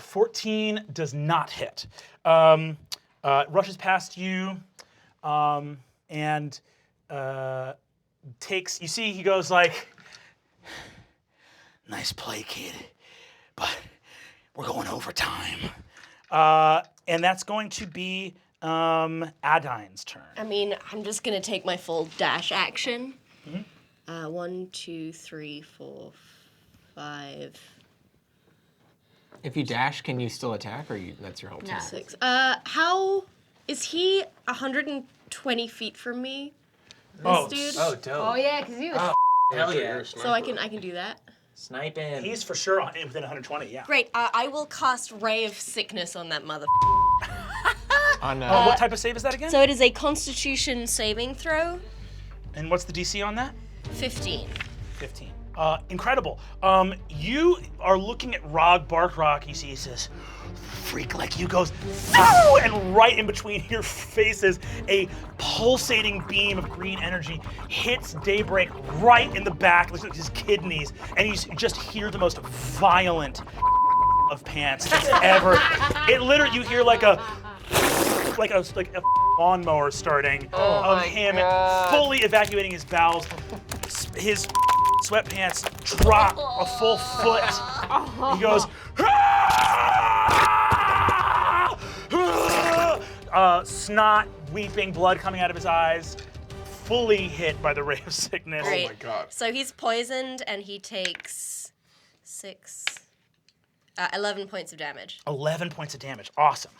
14 does not hit. Rushes past you and takes, you see, he goes like, nice play, kid, but we're going overtime. And that's going to be Adine's turn. I mean, I'm just gonna take my full dash action. 1, 2, 3, 4, 5. If you dash, can you still attack, or that's your whole turn? 6. How is he 120 feet from me? This dude. Oh, dope. Oh yeah, because he was. Hell yeah. So I can do that. Sniping. He's for sure within 120, yeah. Great. I will cast Ray of Sickness on that mother. On what type of save is that again? So it is a Constitution saving throw. And what's the DC on that? 15. 15. Incredible. You are looking at Barkrock. You see, he says, freak like you goes, "Ow!" And right in between your faces, a pulsating beam of green energy hits Daybreak right in the back, looks like his kidneys, and you just hear the most violent of pants that's ever. It literally, you hear like a lawnmower starting of him fully evacuating his bowels. His sweatpants drop a full foot. He goes, snot, weeping, blood coming out of his eyes, fully hit by the ray of sickness. Great. Oh my god. So he's poisoned and he takes 11 points of damage. 11 points of damage. Awesome.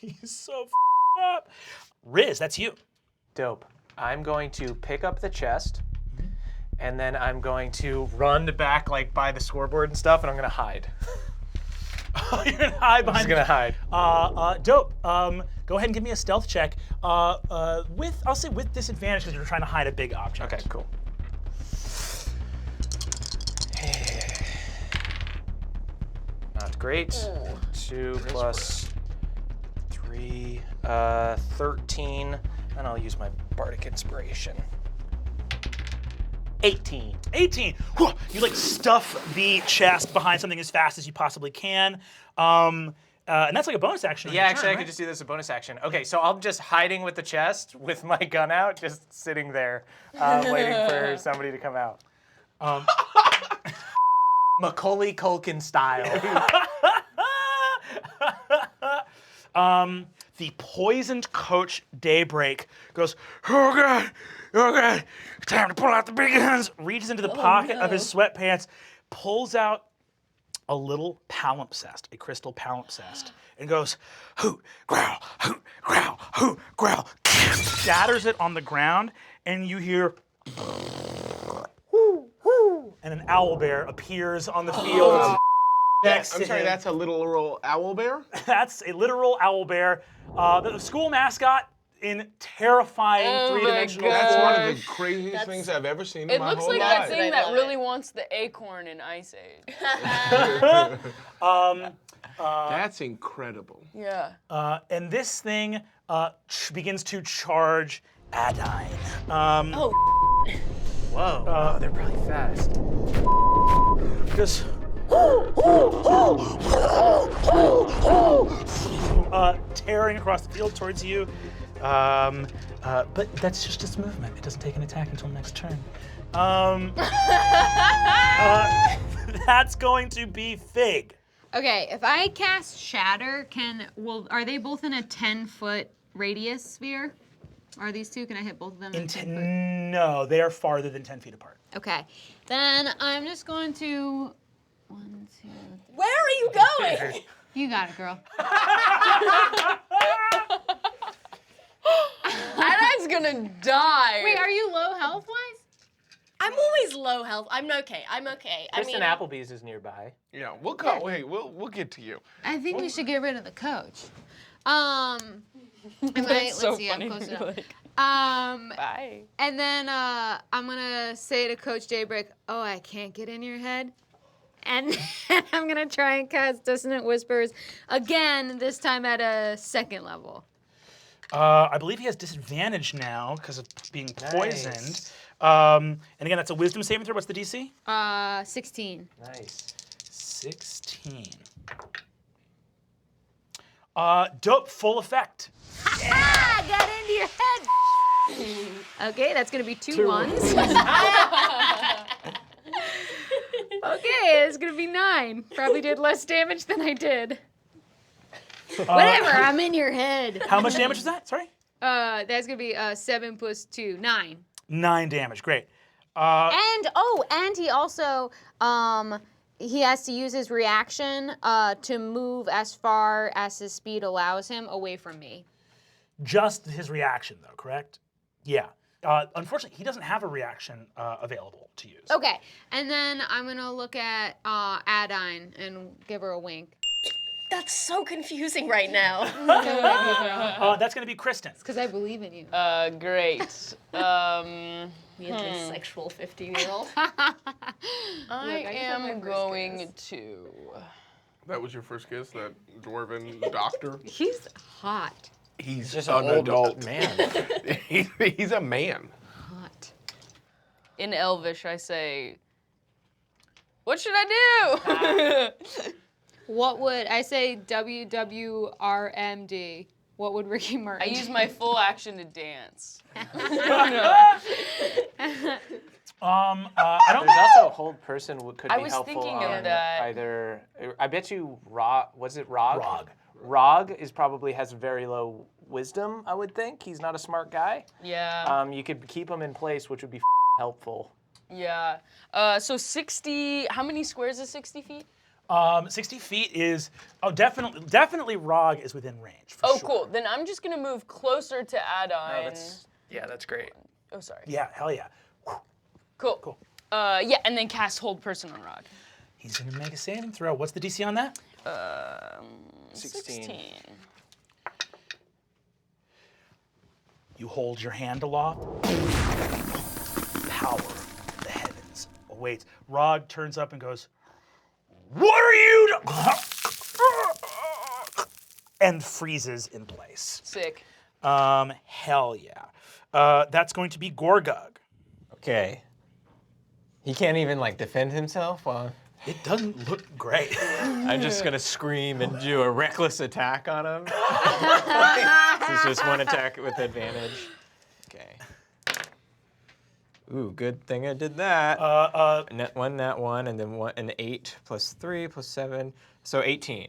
He's so up. Riz, that's you. Dope. I'm going to pick up the chest, and then I'm going to run back like by the scoreboard and stuff, and I'm gonna hide. You're gonna hide behind. I'm just gonna hide. Dope. Go ahead and give me a stealth check. I'll say with disadvantage because you're trying to hide a big object. Okay, cool. Not great. 2 plus 3, 13. And I'll use my Bardic Inspiration. 18. 18. Whew. You like stuff the chest behind something as fast as you possibly can. And that's like a bonus action. Yeah, actually, I could just do this as a bonus action. Okay, so I'm just hiding with the chest with my gun out, just sitting there, waiting for somebody to come out. Macaulay Culkin style. The poisoned coach Daybreak goes, oh god, time to pull out the big guns. Reaches into the pocket of his sweatpants, pulls out a little palimpsest, a crystal palimpsest, and goes, hoot, growl, hoot, growl, hoot, growl. Shatters it on the ground, and you hear, and an owlbear appears on the field. Next to him. That's a literal owlbear? That's a literal owlbear. The school mascot in terrifying three-dimensional That's form. one of the craziest things I've ever seen in my It looks whole like life. that thing that really wants the acorn in Ice Age. That's incredible. Yeah. And this thing begins to charge Adine. Whoa, they're probably fast. Just, tearing across the field towards you. But that's just its movement. It doesn't take an attack until next turn. That's going to be Fig. Okay, if I cast Shatter, are they both in a 10-foot radius sphere? Are these two? Can I hit both of them in 10 foot? No, they are farther than 10 feet apart. Okay, then I'm just going to 1, 2, 3. Where are you going? You got it, girl. Adai's gonna die. Wait, are you low health-wise? I'm always low health. I'm okay. Kristen Applebee's is nearby. Yeah, we'll go. Wait, we'll get to you. I think we should get rid of the coach. Let's see, I'm close enough. Bye. And then I'm gonna say to Coach Daybreak, "Oh, I can't get in your head," and I'm gonna try and cast Dissonant Whispers again. This time at a 2nd level. I believe he has disadvantage now because of being poisoned. And again, that's a Wisdom saving throw. What's the DC? 16. Nice. 16. Dope, full effect. Ah, got into your head. Okay, that's gonna be 2 ones. Okay, it's gonna be 9. Probably did less damage than I did. Whatever, I'm in your head. How much damage is that? Sorry? That's gonna be 7 plus 2, 9. 9 damage, great. And he also he has to use his reaction to move as far as his speed allows him away from me. Just his reaction, though, correct? Yeah. Unfortunately, he doesn't have a reaction available to use. Okay, and then I'm gonna look at Adine and give her a wink. That's so confusing right now. That's going to be Kristen. It's because I believe in you. Great. Me and this sexual 15-year-old. I am going to. That was your first guess, that dwarven doctor? He's hot. He's just an an old adult man. He's a man. Hot. In Elvish, I say, what should I do? What would I say? WWRMD. What would Ricky Martin? I use my full action to dance. I don't. There's also hold person could I be was helpful thinking on of that. either. I bet you Rog. Was it Rog? Rog. Rog probably has very low wisdom. I would think he's not a smart guy. Yeah. You could keep him in place, which would be helpful. Yeah. So 60. How many squares is 60 feet? 60 feet is definitely Rog is within range. For sure. Cool. Then I'm just gonna move closer to Adine. That's great. Oh, sorry. Yeah, hell yeah. Cool. Yeah, and then cast Hold Person on Rog. He's gonna make a saving throw. What's the DC on that? 16. You hold your hand aloft. Power of the heavens awaits. Rog turns up and goes, "What are you and freezes in place. Sick. Hell yeah. That's going to be Gorgug. Okay. He can't even like defend himself while... It doesn't look great. I'm just gonna scream and do a reckless attack on him. It's just one attack with advantage. Okay. Ooh, good thing I did that. Nat one, and then an 8 plus 3 plus 7, so 18.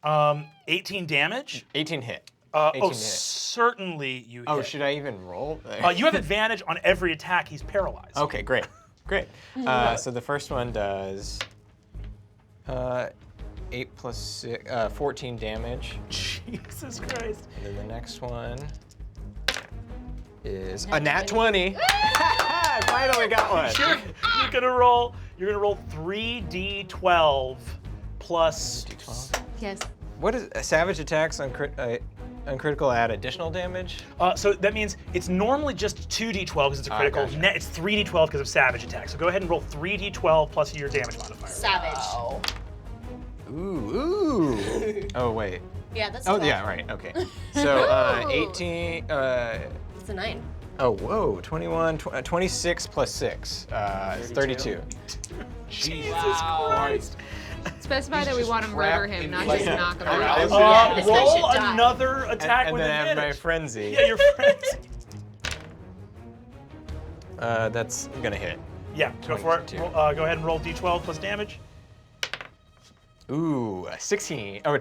18 damage? 18 hit. 18 hit. Certainly you hit. Oh, should I even roll? You have advantage on every attack. He's paralyzed. Okay, great. Great. So the first one does 8 plus 6, 14 damage. Jesus Christ. And then the next one is a nat 20. Finally got one. You're gonna roll 3d12 plus. D12. Yes. What is savage attacks on critical add additional damage? So that means it's normally just 2d12 because it's a critical. Gotcha. It's 3d12 because of savage attacks. So go ahead and roll 3d12 plus your damage modifier. Savage. Ooh. Oh wait. Yeah, that's Oh 12. yeah, right. Okay. So 18. It's a 9. Oh, whoa, 21, 26 plus 6, 32. Jesus Christ. Specify that we want to murder him, not trapped just in knock him paralysis. out. This guy Roll should die. another attack And with then I have my advantage. frenzy. Yeah, your frenzy. That's gonna hit. Yeah, go for it. 22. Go ahead and roll d12 plus damage. Ooh, 16. Oh,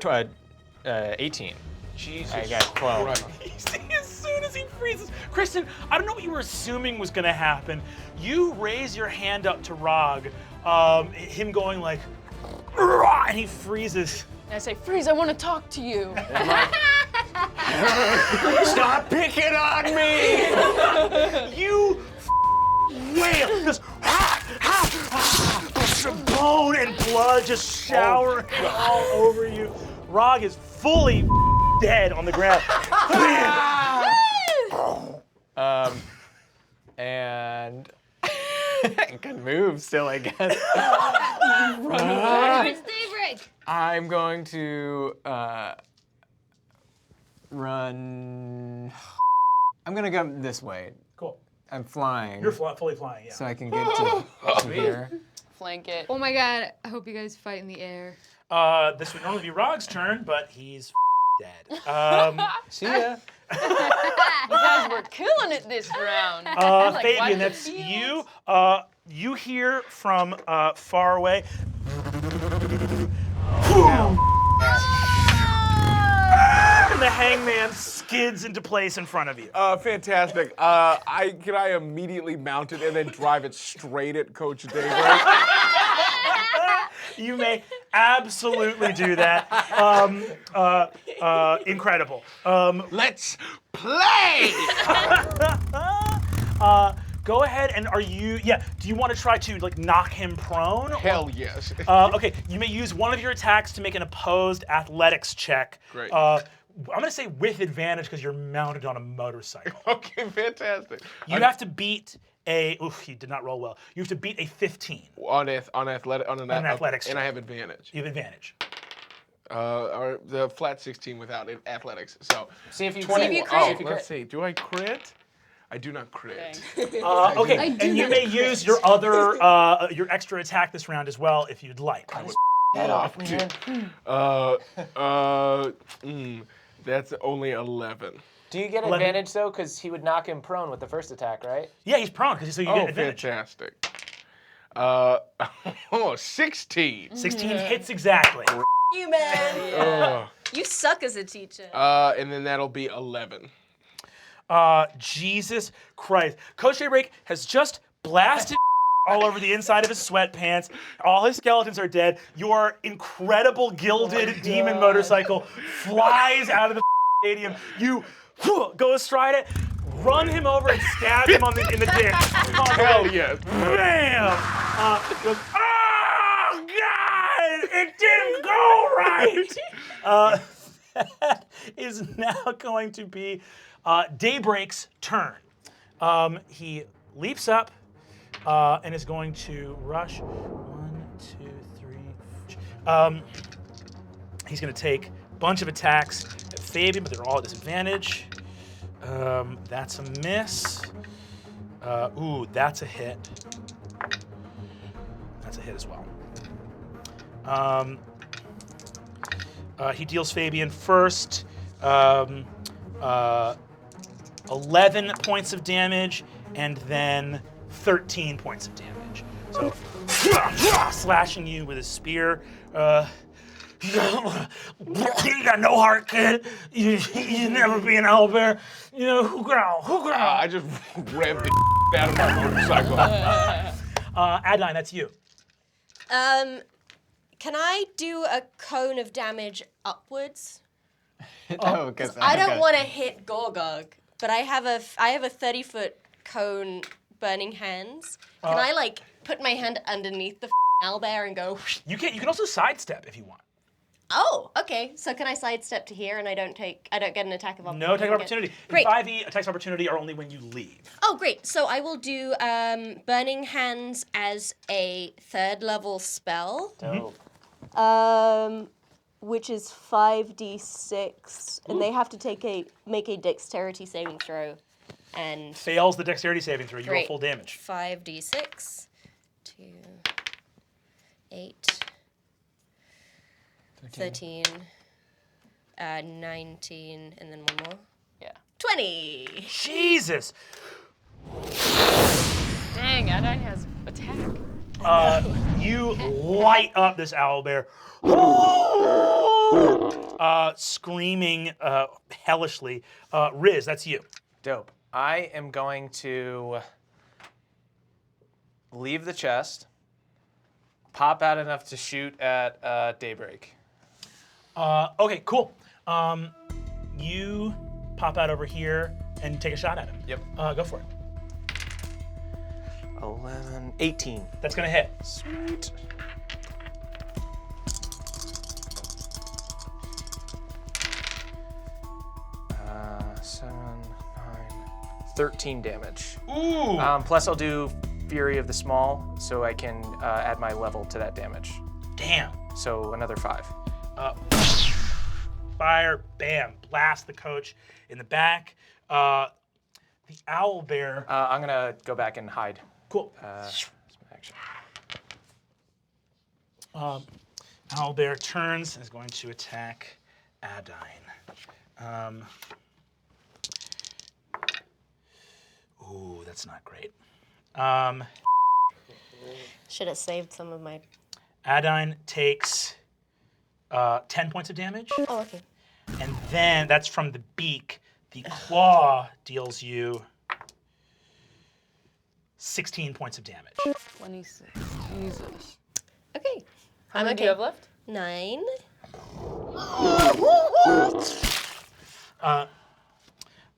18. Jesus I got 12. Christ. You see, as soon as he freezes, Kristen, I don't know what you were assuming was going to happen. You raise your hand up to Rog, him going like, "Rah," and he freezes. And I say, Freeze, I want to talk to you. Stop picking on me! You wail, just bone and blood just showering all over you. Rog is fully dead on the ground. And I can move still, I guess. It's daybreak. I'm going to run. I'm gonna go this way. Cool. I'm flying. You're fully flying, yeah. So I can get to here. Flank it. Oh my god, I hope you guys fight in the air. This would normally be Rog's turn, but he's dead. See ya. You guys were killing it this round. Like, Fabian, what that's the you. You hear from far away. And the hangman skids into place in front of you. Fantastic. Can I immediately mount it and then drive it straight at Coach Daybreak? You may absolutely do that. Incredible. Let's play! Go ahead and do you want to try to like knock him prone? Hell yes. Okay, you may use one of your attacks to make an opposed athletics check. Great. I'm gonna say with advantage because you're mounted on a motorcycle. Okay, fantastic. You have to beat he did not roll well. You have to beat a 15. On an athletics and I check. have advantage. You have advantage. Or the flat 16 without athletics. So See if you 21. crit. Let's see. Do I crit? I do not crit. Okay, and you may use your other your extra attack this round as well if you'd like. Head off, man. That's only 11. Do you get 11. advantage though? Because he would knock him prone with the first attack, right? Yeah, he's prone because so you get advantage. Fantastic. 16. 16 hits exactly. You man. Oh. You suck as a teacher. And then that'll be 11. Jesus Christ. Coach Daybreak has just blasted all over the inside of his sweatpants. All his skeletons are dead. Your incredible gilded demon motorcycle flies out of the stadium. You go astride it, run him over and stab him in the dick. Hell yes. Bam! Goes, oh, God! It didn't go right! That is now going to be Daybreak's turn. He leaps up and is going to rush. 1, 2, 3. He's going to take a bunch of attacks at Fabian, but they're all at disadvantage. That's a miss. Ooh, that's a hit. That's a hit as well. He deals Fabian first. 11 points of damage, and then 13 points of damage. So, slashing you with his spear. You got no heart, kid. You never be an owlbear. You know, who growl? I just revved the out of my motorcycle. Adeline, that's you. Can I do a cone of damage upwards? No, because I don't want to hit Gorgug, but I have a 30-foot cone burning hands. Can I like put my hand underneath the owlbear and go? You can also sidestep if you want. Oh, okay. So can I sidestep to here and I don't get an attack of opportunity? No attack of opportunity. Great. In 5e, attacks of opportunity are only when you leave. Oh, great. So I will do Burning Hands as a 3rd level spell. Dope. Which is 5d6, and they have to make a dexterity saving throw. And Fails the dexterity saving throw. You roll full damage. 5d6. 2, 8, 13, 19, and then one more. Yeah. 20. Jesus. Dang, Adine has attack. You light up this owlbear, screaming hellishly. Riz, that's you. Dope. I am going to leave the chest, pop out enough to shoot at daybreak. Okay, cool. You pop out over here and take a shot at him. Yep. Go for it. 11, 18. That's gonna hit. Sweet. Seven, 9, 13 damage. Ooh. Plus I'll do Fury of the Small, so I can add my level to that damage. Damn. So another 5. Fire, bam, blast the coach in the back. The owlbear. I'm gonna go back and hide. Cool. Action. Owlbear turns and is going to attack Adine. Ooh, that's not great. Should have saved some of my... Adine takes 10 points of damage. Oh, okay. And then that's from the beak. The claw deals you 16 points of damage. 26. Jesus. Okay. How many do you have left? 9.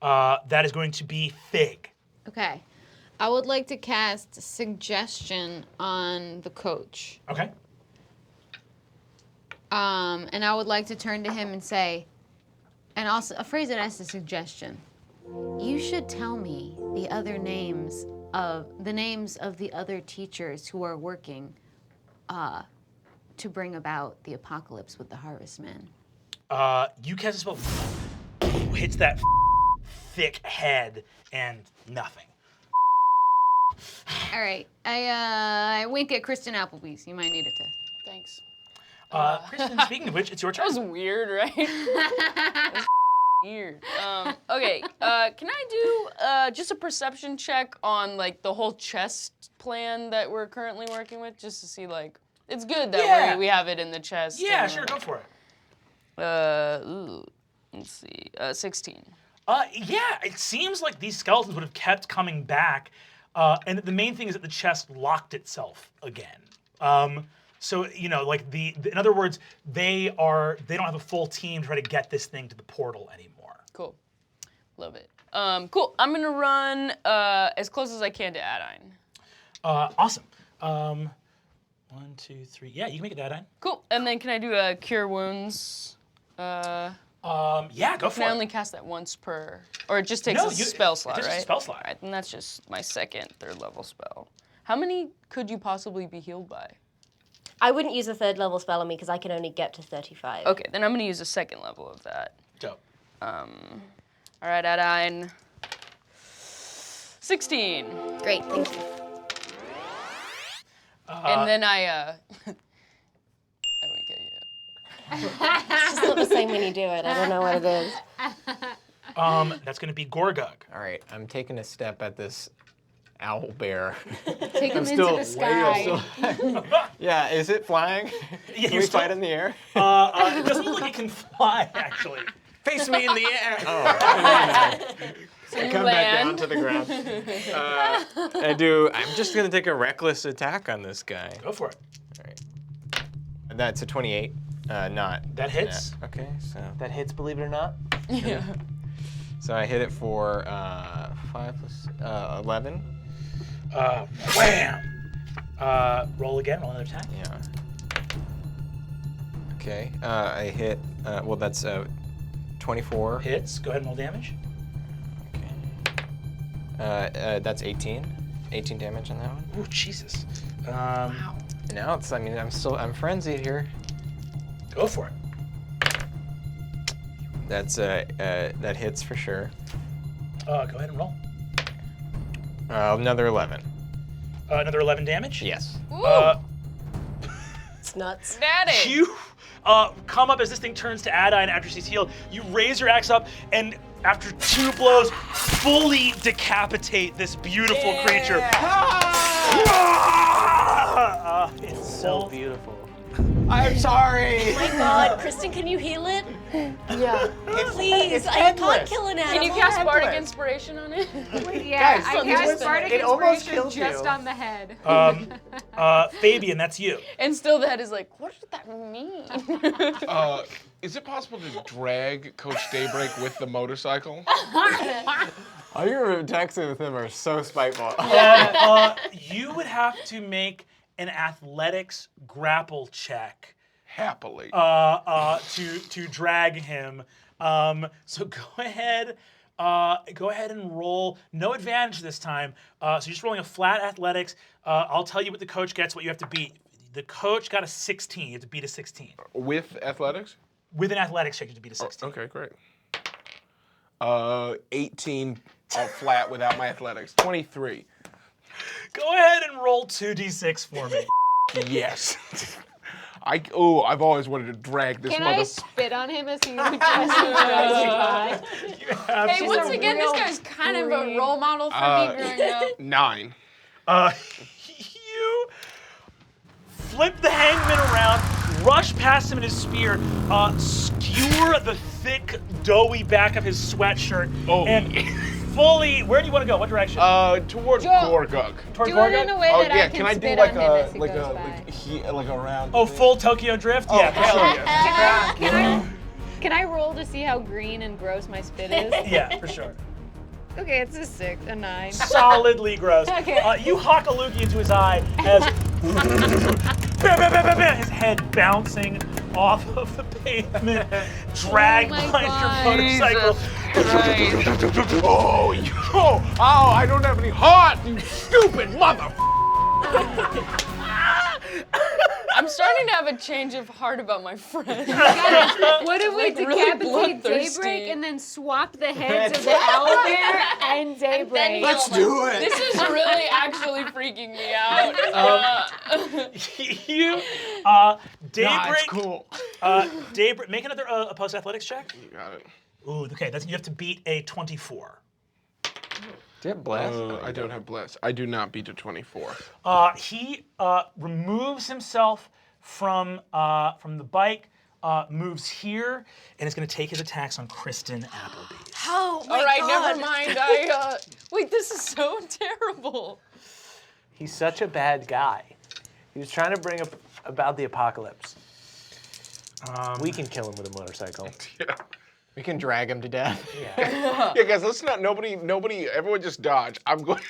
That is going to be Fig. Okay. I would like to cast Suggestion on the coach. Okay. And I would like to turn to him and say, and also a phrase that asks a suggestion. You should tell me the names of the other teachers who are working to bring about the apocalypse with the harvestmen. You cast a spell, hits that thick head, and nothing. All right, I wink at Kristen Applebee's. You might need it to. Thanks. Kristen, speaking of which, it's your turn. That was weird, right? That was weird. Okay, can I do just a perception check on like the whole chest plan that we're currently working with, just to see like it's good that we have it in the chest. Yeah, and, sure, go for it. Let's see, 16. Yeah, it seems like these skeletons would have kept coming back, and the main thing is that the chest locked itself again. So you know, like in other words, they don't have a full team to try to get this thing to the portal anymore. Cool, love it. Cool. I'm gonna run as close as I can to Adine. Awesome. 1, 2, 3. Yeah, you can make it, Adine. Cool. And then can I do a cure wounds? Yeah, go for it. Can I only cast that once per, or it just takes a spell slot, just right? a spell slot. All right, then that's just my second, third level spell. How many could you possibly be healed by? I wouldn't use a 3rd level spell on me because I can only get to 35. Okay, then I'm gonna use a 2nd level of that. Dope. All right, Adine. 16. Great, thank you. And then I wink at you. It's just not the same when you do it. I don't know what it is. That's gonna be Gorgug. All right, I'm taking a step at this owlbear. Take him into the sky. Yeah, is it flying? Yeah, Can we fight in the air? It doesn't look like it can fly, actually. Face me in the air! Oh. I come back down to the ground. I'm just gonna take a reckless attack on this guy. Go for it. All right. That's a 28. Not. That hits. Yeah. Okay, so. That hits, believe it or not. Yeah. So I hit it for 5 plus 11. Wham! Roll again. Roll another attack. Yeah. Okay. I hit. Well, that's 24. Hits. Go ahead and roll damage. Okay. That's 18. 18 damage on that one. Ooh, Jesus. Wow. And now it's. I mean, I'm frenzied here. Go for it. That's that hits for sure. Go ahead and roll. Another 11. Another 11 damage? Yes. It's nuts. Daddy. You come up as this thing turns to Adine after she's healed. You raise your axe up, and after 2 blows, fully decapitate this beautiful creature. It's So beautiful. I'm sorry. Oh my god, Kristen, can you heal it? Yeah. Please, I can't kill an animal. Can you cast Bardic Inspiration on it? Yeah, Guys, I it cast was- Bardic it almost Inspiration killed just you. on the head. Fabian, that's you. And still the head is like, what did that mean? Is it possible to drag Coach Daybreak with the motorcycle? All your attacks with him are so spiteful. You would have to make an athletics grapple check Happily. to drag him. So go ahead and roll. No advantage this time. So you're just rolling a flat athletics. I'll tell you what the coach gets, what you have to beat. The coach got a 16. You have to beat a 16. With athletics? With an athletics check, you have to beat a 16. Okay, great. 18 flat without my athletics. 23. Go ahead and roll 2d6 for me. Yes. I've always wanted to drag this Can mother. I spit on him as he just drives by? Hey, once again, this guy's kind of a role model for me growing up. 9. You flip the hangman around, rush past him in his spear, skewer the thick, doughy back of his sweatshirt, and fully. Where do you want to go? What direction? Towards Joe. Gorgug. Towards Do it in a way Oh that yeah, I can I do spit like on him a as he like goes a by. like around? Oh, full Tokyo drift? Yeah, for sure. Can I roll to see how green and gross my spit is? Yeah, for sure. Okay, it's a 6, a 9. Solidly gross. Okay. You hock a loogie into his eye as his head bouncing off of the pavement, dragged Oh my behind God. your motorcycle. Oh, I don't have any heart, you stupid mother. I'm starting to have a change of heart about my friend. What if we Like, really decapitate bloodthirsty. Daybreak and then swap the heads of the owlbear and Daybreak? Let's do it. This is really actually freaking me out. Daybreak. It's cool. Daybreak. Make another opposed athletics check. You got it. Ooh, okay. You have to beat a 24. Do you have bless? I don't have bless. I do not beat a 24. He removes himself from the bike, moves here, and is going to take his attacks on Kristen Appleby. Oh my All right, god. never mind. Wait, this is so terrible. He's such a bad guy. He was trying to bring up about the apocalypse. We can kill him with a motorcycle. Yeah. We can drag him to death. Yeah, guys, let's not. Nobody. Everyone just dodge.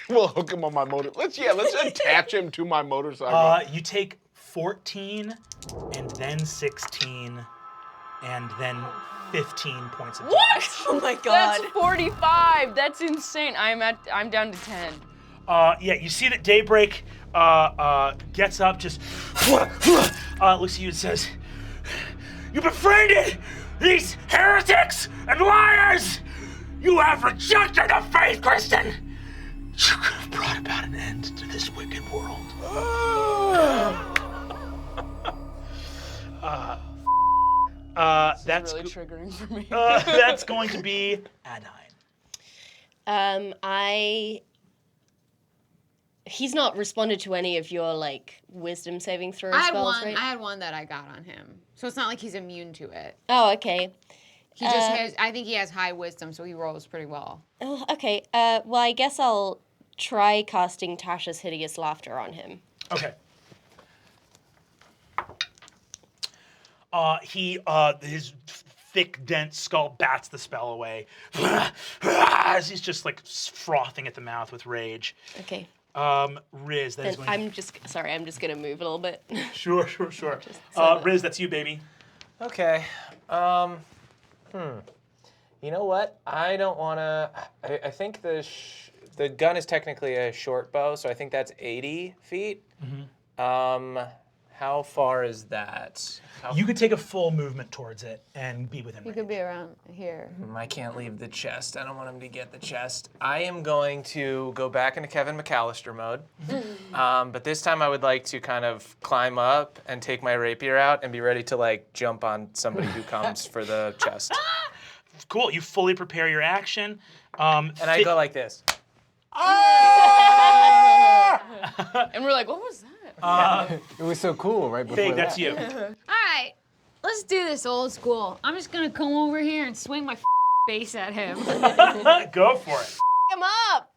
We'll hook him on my motor. Let's attach him to my motorcycle. You take 14, and then 16, and then 15 points of damage. What? Oh my god. That's 45. That's insane. I'm down to 10. Yeah, you see that Daybreak gets up, just looks at you and says, "You befriended these heretics and liars! You have rejected the faith, Kristen! You could have brought about an end to this wicked world." That's really triggering for me. that's going to be Adine. He's not responded to any of your like wisdom saving throw I had spells, one. right? I had one that I got on him, so it's not like he's immune to it. Oh, okay. He just has. I think he has high wisdom, so he rolls pretty well. Oh, okay. Well, I guess I'll try casting Tasha's hideous laughter on him. Okay. His thick, dense skull bats the spell away. As he's just like frothing at the mouth with rage. Okay. Riz, that is Then going I'm just gonna move a little bit. Sure. Riz, that's you, baby. Okay. You know what? I don't want to. I think the gun is technically a short bow, so I think that's 80 feet. How How far is that? You could take a full movement towards it and be within You range. could be around here. I can't leave the chest. I don't want him to get the chest. I am going to go back into Kevin McAllister mode. But this time I would like to kind of climb up and take my rapier out and be ready to like jump on somebody who comes for the chest. Cool. You fully prepare your action. And I go like this. And we're like, what was that? It was so cool right before Fig, that. that's you. All right, let's do this old school. I'm just gonna come over here and swing my face at him. Go for it. Come up.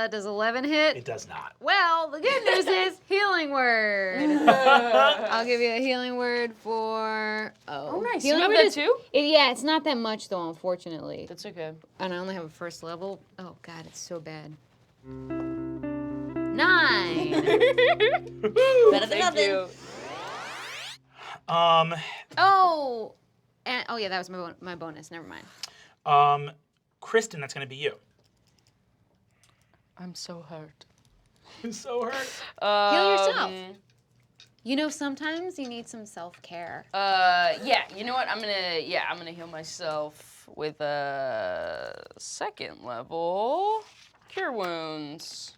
Does 11 hit? It does not. Well, the good news is healing word. I'll give you a healing word for. Oh, nice. Healing You have word that is- too? Yeah, it's not that much though, unfortunately. That's okay. And I only have a first level. Oh God, it's so bad. 9. Better than Thank nothing. you. Oh, and oh yeah, that was my bonus. Never mind. Kristen, that's going to be you. I'm so hurt. I'm so hurt. Heal yourself. You know, sometimes you need some self-care. Yeah, you know what? I'm gonna heal myself with a second level cure wounds,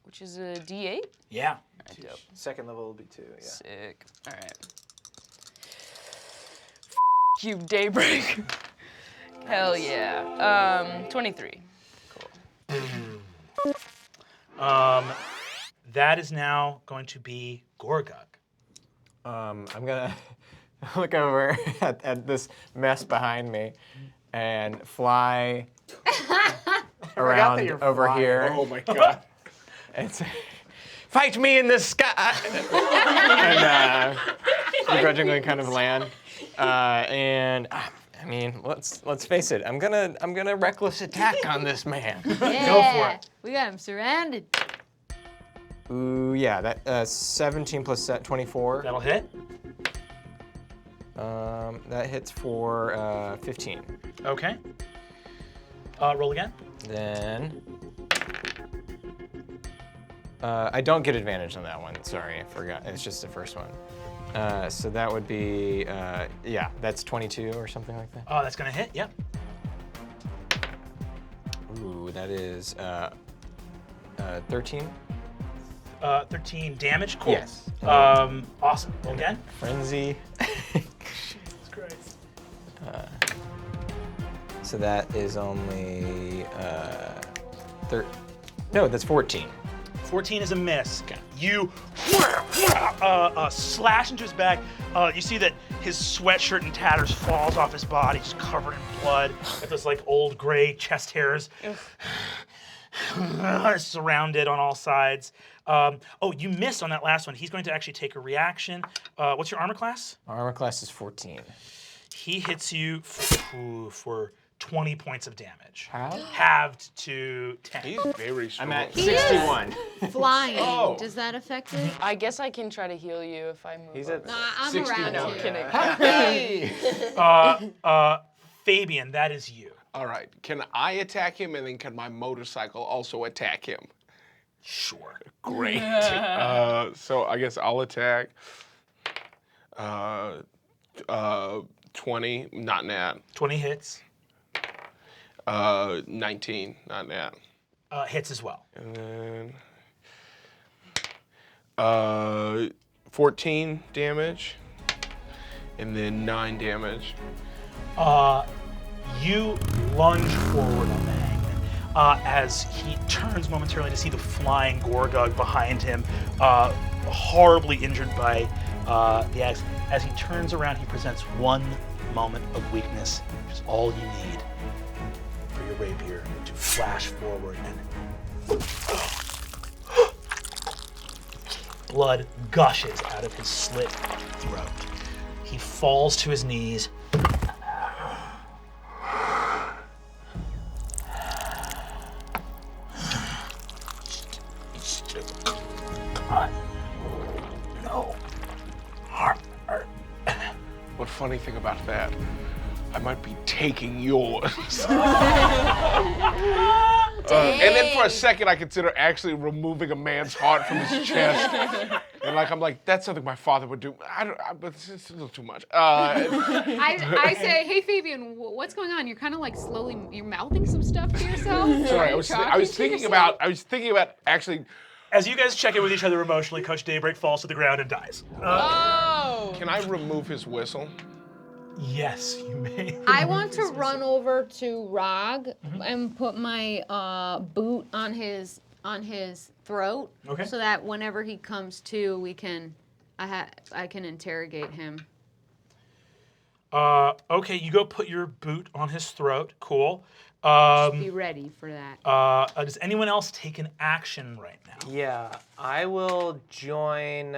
which is a D8. Yeah. Alright, dope. Second level will be 2, yeah. Sick. All right. You daybreak. Hell yeah. 23. That is now going to be Gorgug. I'm gonna look over at this mess behind me and fly around over here Oh my god. and say, "Fight me in the sky!" and begrudgingly kind of land. And I mean, let's face it. I'm gonna reckless attack on this man. Yeah, Go for it. We got him surrounded. Ooh, yeah, that 17 plus 24. That'll hit. That hits for 15. Okay. Roll again. Then I don't get advantage on that one. Sorry, I forgot. It's just the first one. So that would be yeah, that's 22 or something like that. Oh, that's going to hit. Yep. Ooh, that is 13. 13 damage. Cool. Yes. Awesome. Roll again. Frenzy. Jesus Christ. So that is only no, that's 14. 14 is a miss. You slash into his back. You see that his sweatshirt in tatters falls off his body, just covered in blood. Got those like old gray chest hairs. Surrounded on all sides. Oh, you missed on that last one. He's going to actually take a reaction. What's your armor class? Armor class is 14. He hits you for 20 points of damage. How? Halved to 10. He's very strong. I'm at 61. Flying. Oh. Does that affect it? I guess I can try to heal you if I move. He's at Nah, I'm 61. around No, too. kidding. Fabian, that is you. All right. Can I attack him, and then can my motorcycle also attack him? Sure. Great. So I guess I'll attack. 20, not nat. 20 hits. 19, not nat. Hits as well. And then 14 damage, and then 9 damage. You lunge forward on the hangman as he turns momentarily to see the flying Gorgug behind him, horribly injured by the axe. As he turns around, he presents one moment of weakness, which is all you need for your rapier to flash forward and blood gushes out of his slit throat. He falls to his knees. No. What funny thing about that? I might be taking yours. And then for a second, I consider actually removing a man's heart from his chest. And I'm like, that's something my father would do. But it's a little too much. I say, hey Fabian, what's going on? You're kind of like slowly, you're mouthing some stuff to yourself. Sorry, I was thinking about actually. As you guys check in with each other emotionally, Coach Daybreak falls to the ground and dies. Can I remove his whistle? Yes, you may. I want to run over to Rog and put my boot on his throat, so that whenever he comes to, I can interrogate him. Okay, you go put your boot on his throat. Cool. Just be ready for that. Does anyone else take an action right now? Yeah, I will join.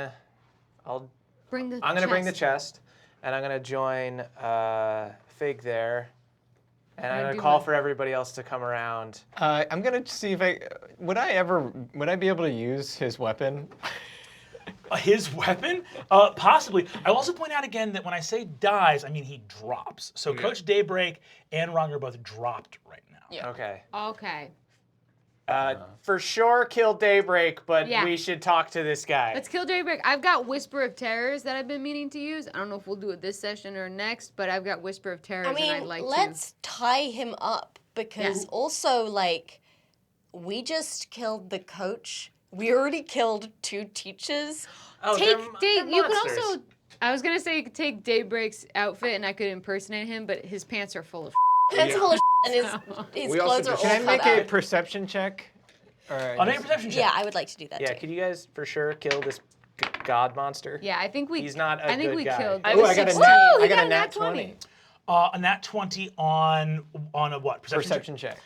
I'm gonna bring the chest, and I'm gonna join Fig there, and I'm gonna call for everybody else to come around. I'm gonna see if would I be able to use his weapon? His weapon? Possibly. I will also point out again that when I say dies, I mean he drops. So Coach Daybreak and Rong are both dropped right now. Yeah. Okay. Okay. For sure, kill Daybreak, but Yeah. we should talk to this guy. Let's kill Daybreak. I've got Whisper of Terrors that I've been meaning to use. I don't know if we'll do it this session or next, but I've got Whisper of Terrors and I'd like let's tie him up because also, like, we just killed the coach. We already killed 2 teachers. Oh, Take they're you can monsters. also. I was gonna say you could take Daybreak's outfit and I could impersonate him, but his pants are full of. Pants full of and his clothes are all Can I make cut a out. perception check? I'll make a perception check. Yeah, I would like to do that Yeah, too. could you guys for sure kill this god monster? Yeah, I think we. He's not a I think good we guy. killed. I was I got a 16. nat, Woo, I got a nat 20. A nat 20 on a what? Perception check.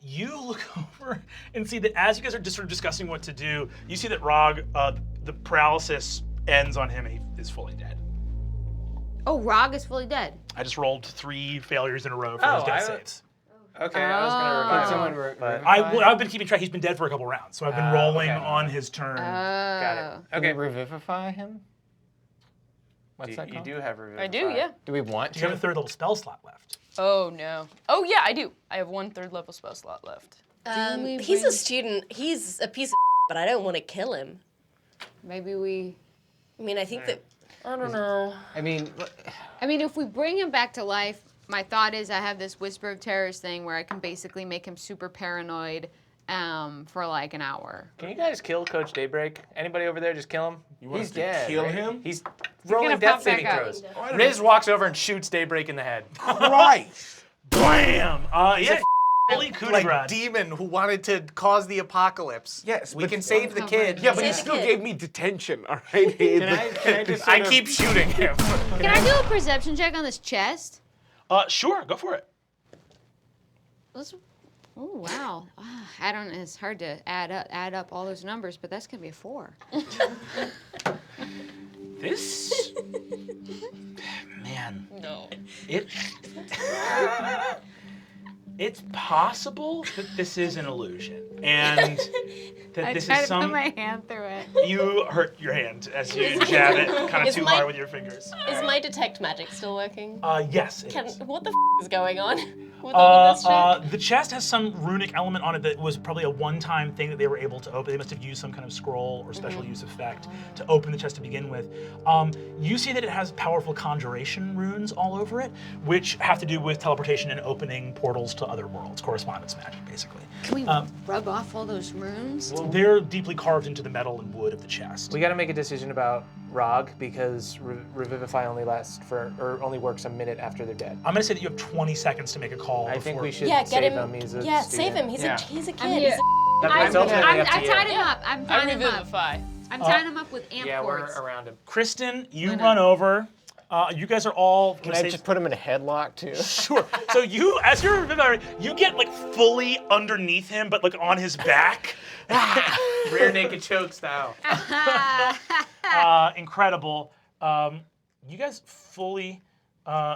You look over and see that as you guys are just sort of discussing what to do, you see that Rog, the paralysis ends on him and he is fully dead. Oh, Rog is fully dead. I just rolled 3 failures in a row for his death saves. Okay, I was gonna revive him, but I've been keeping track. He's been dead for a couple rounds, so I've been rolling on his turn. got it. Can Okay, we revivify him? What's that you called? do have revivify. I do, yeah. Do we want Do you have a to? 3rd level spell slot left? Oh no. Oh yeah, I do. I have 1 3rd level spell slot left. He's a student. He's a piece of but I don't want to kill him. Maybe we. I mean, I think that. I don't know. I mean, If we bring him back to life, my thought is I have this Whisper of Terrors thing where I can basically make him super paranoid for like an hour. Can you guys kill Coach Daybreak? Anybody over there, just kill him? He's dead. Kill him? He's rolling gonna death pop back saving up. throws. Riz walks over and shoots Daybreak in the head. Christ! Blam! Yeah, fully coup de grace. demon who wanted to cause the apocalypse. Yes, we but- can save the kid. Yeah, but he Save the still kid. gave me detention, all right? can I just I sort of- keep shooting him. Can I do a perception check on this chest? Sure, go for it. Oh wow! I don't. It's hard to add up all those numbers, but that's gonna be a 4. This man. No. It's possible that this is an illusion, and that this is put my hand through it. You hurt your hand as you jab it kind of Is too my- hard with your fingers. Is my detect magic still working? Yes. It Can, is. what the is going on with all of this shit? The chest has some runic element on it that was probably a one-time thing that they were able to open. They must have used some kind of scroll or special use effect to open the chest to begin with. You see that it has powerful conjuration runes all over it, which have to do with teleportation and opening portals to other worlds, correspondence magic, basically. Can we rub off all those runes? They're deeply carved into the metal and wood of the chest. We got to make a decision about Rog because Revivify only only works a minute after they're dead. I'm gonna say that you have 20 seconds to make a call. I think we should Yeah, get save him. him. He's a Yeah, student. save him. He's Yeah. a kid. I'm here. He's That's ultimately up to I you. tied him up. I'm I tying him up. revivify. I'm tying him up with amp Yeah, we're cords. around him. Kristen, you run over. You guys are all. Can I just put him in a headlock too? Sure. So you, as you're reviving, you get like fully underneath him, but like on his back. Rear naked choke style. Incredible. You guys fully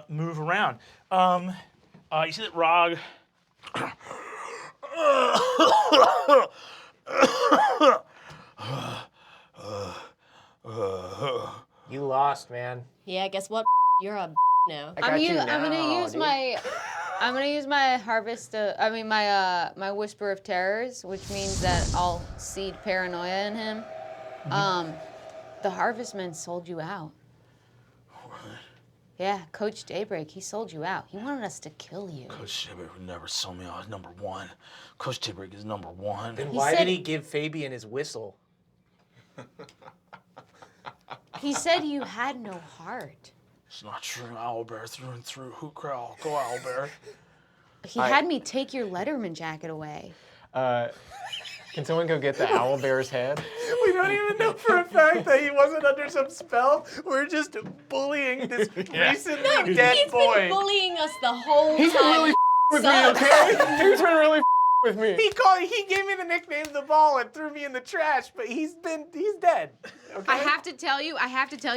move around. You see that Rog. You lost, man. Yeah, guess what? You're a now. I got you now, I'm gonna use dude. I'm gonna use my harvest. My Whisper of Terrors, which means that I'll seed paranoia in him. The Harvestman sold you out. Yeah, Coach Daybreak, he sold you out. He wanted us to kill you. Coach Daybreak would never sell me out. Number one. Coach Daybreak is number one. Then why did he give Fabian his whistle? He said you had no heart. It's not true. Owlbear through and through. Who growl? Go Owlbear. He had me take your Letterman jacket away. Can someone go get the owlbear's head? We don't even know for a fact that he wasn't under some spell. We're just bullying this recently dead boy. He's been bullying us the whole He's been time. really with me, okay? He's been really with me. He gave me the nickname The Ball and threw me in the trash, but he's dead. Okay? I have to tell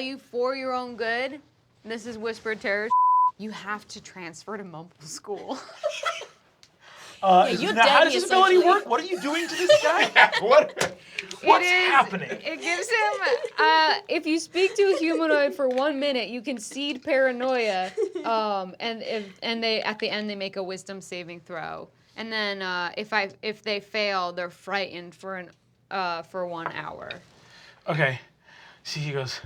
you, for your own good, this is whispered terror, you have to transfer to Mumble School. You're Now, how dead, does this ability essentially. work? What are you doing to this guy? What's happening? It gives him, if you speak to a humanoid for 1 minute, you can seed paranoia, and they at the end they make a wisdom saving throw, and then if they fail, they're frightened for 1 hour. Okay. See, he goes,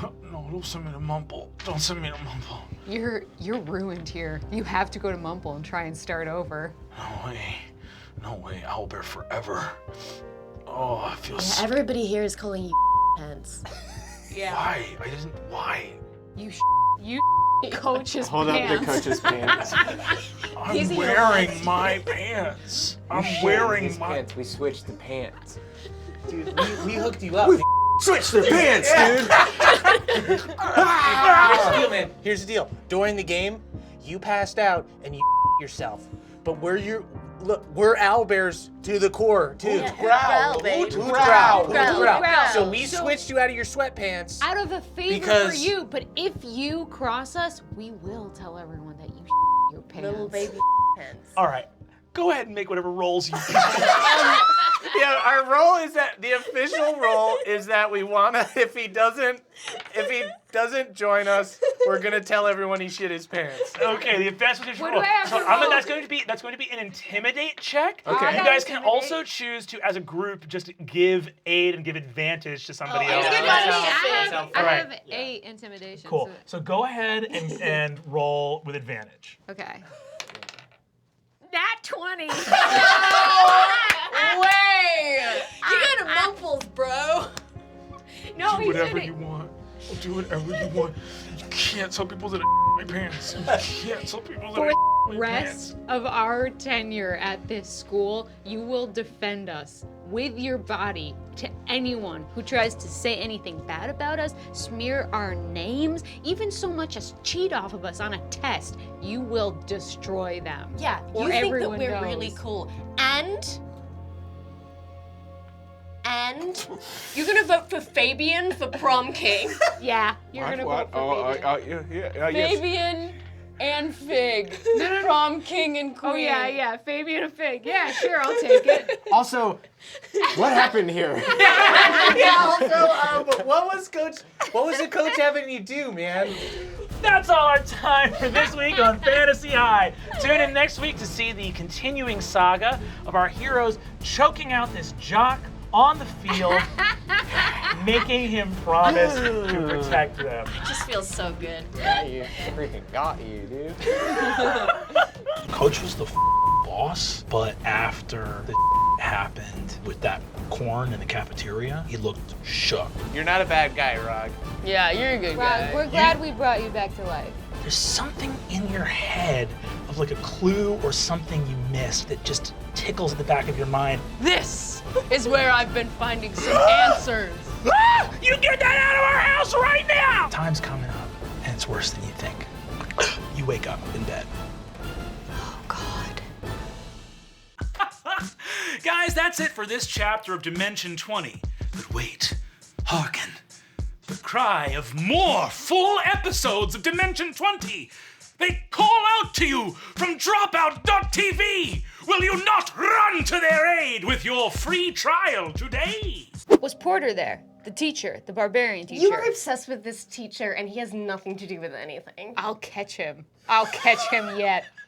"Oh, no, don't send me to Mumble. Don't send me to Mumble. You're ruined here. You have to go to Mumble and try and start over. No way, Owlbear forever. Oh, I feel so. Everybody here is calling you pants. Yeah. Why? Why? You coach's Hold up pants. the coach's pants. I'm wearing my pants. I'm wearing my pants. We switched the pants. Dude, we hooked you up. Switch their pants, dude! Here's the deal, man. Here's the deal. During the game, you passed out and you yourself. But we're owlbears to the core, too. Growl, baby. Growl. So we switched you out of your sweatpants. Out of a favor for you, but if you cross us, we will tell everyone that you your pants. Little baby pants. All right. Go ahead and make whatever rolls you Yeah, our role is that the official role is that we wanna. If he doesn't join us, we're gonna tell everyone he shit his pants. Okay, the advanced position roll. do I have to roll? That's going to be an intimidate check. Okay. You guys can also choose to, as a group, just give aid and give advantage to somebody else. I All right. have 8 intimidation. Cool. So go ahead and roll with advantage. Okay. Nat 20. Way! You go to Mumples, bro. No, Do whatever you want. Do whatever you want. You can't tell people that I my pants. You can't tell people that For I the my rest pants. of our tenure at this school, you will defend us with your body to anyone who tries to say anything bad about us, smear our names, even so much as cheat off of us on a test. You will destroy them. Yeah, Or you think that everyone we're knows. really cool. And you're gonna vote for Fabian for prom king. Yeah, you're gonna vote for Fabian. Yes. Fabian and Fig. Prom king and queen. Oh yeah, Fabian and Fig. Yeah, sure, I'll take it. Also, what happened here? But what was the coach having you do, man? That's all our time for this week on Fantasy High. Tune in next week to see the continuing saga of our heroes choking out this jock on the field, making him promise to protect them. It just feels so good. Yeah, you freaking got you, dude. Coach was the boss, but after the happened with that corn in the cafeteria, he looked shook. You're not a bad guy, Rog. Yeah, you're a good guy. We're glad we brought you back to life. There's something in your head of like a clue or something you missed that just tickles at the back of your mind. This is where I've been finding some answers. Ah! You get that out of our house right now! Time's coming up, and it's worse than you think. You wake up in bed. Oh, God. Guys, that's it for this chapter of Dimension 20. But wait, hearken. The cry of more full episodes of Dimension 20. They call out to you from dropout.tv. Will you not run to their aid with your free trial today? Was Porter there? The teacher, the barbarian teacher. You are obsessed with this teacher, and he has nothing to do with anything. I'll catch him. I'll catch him yet.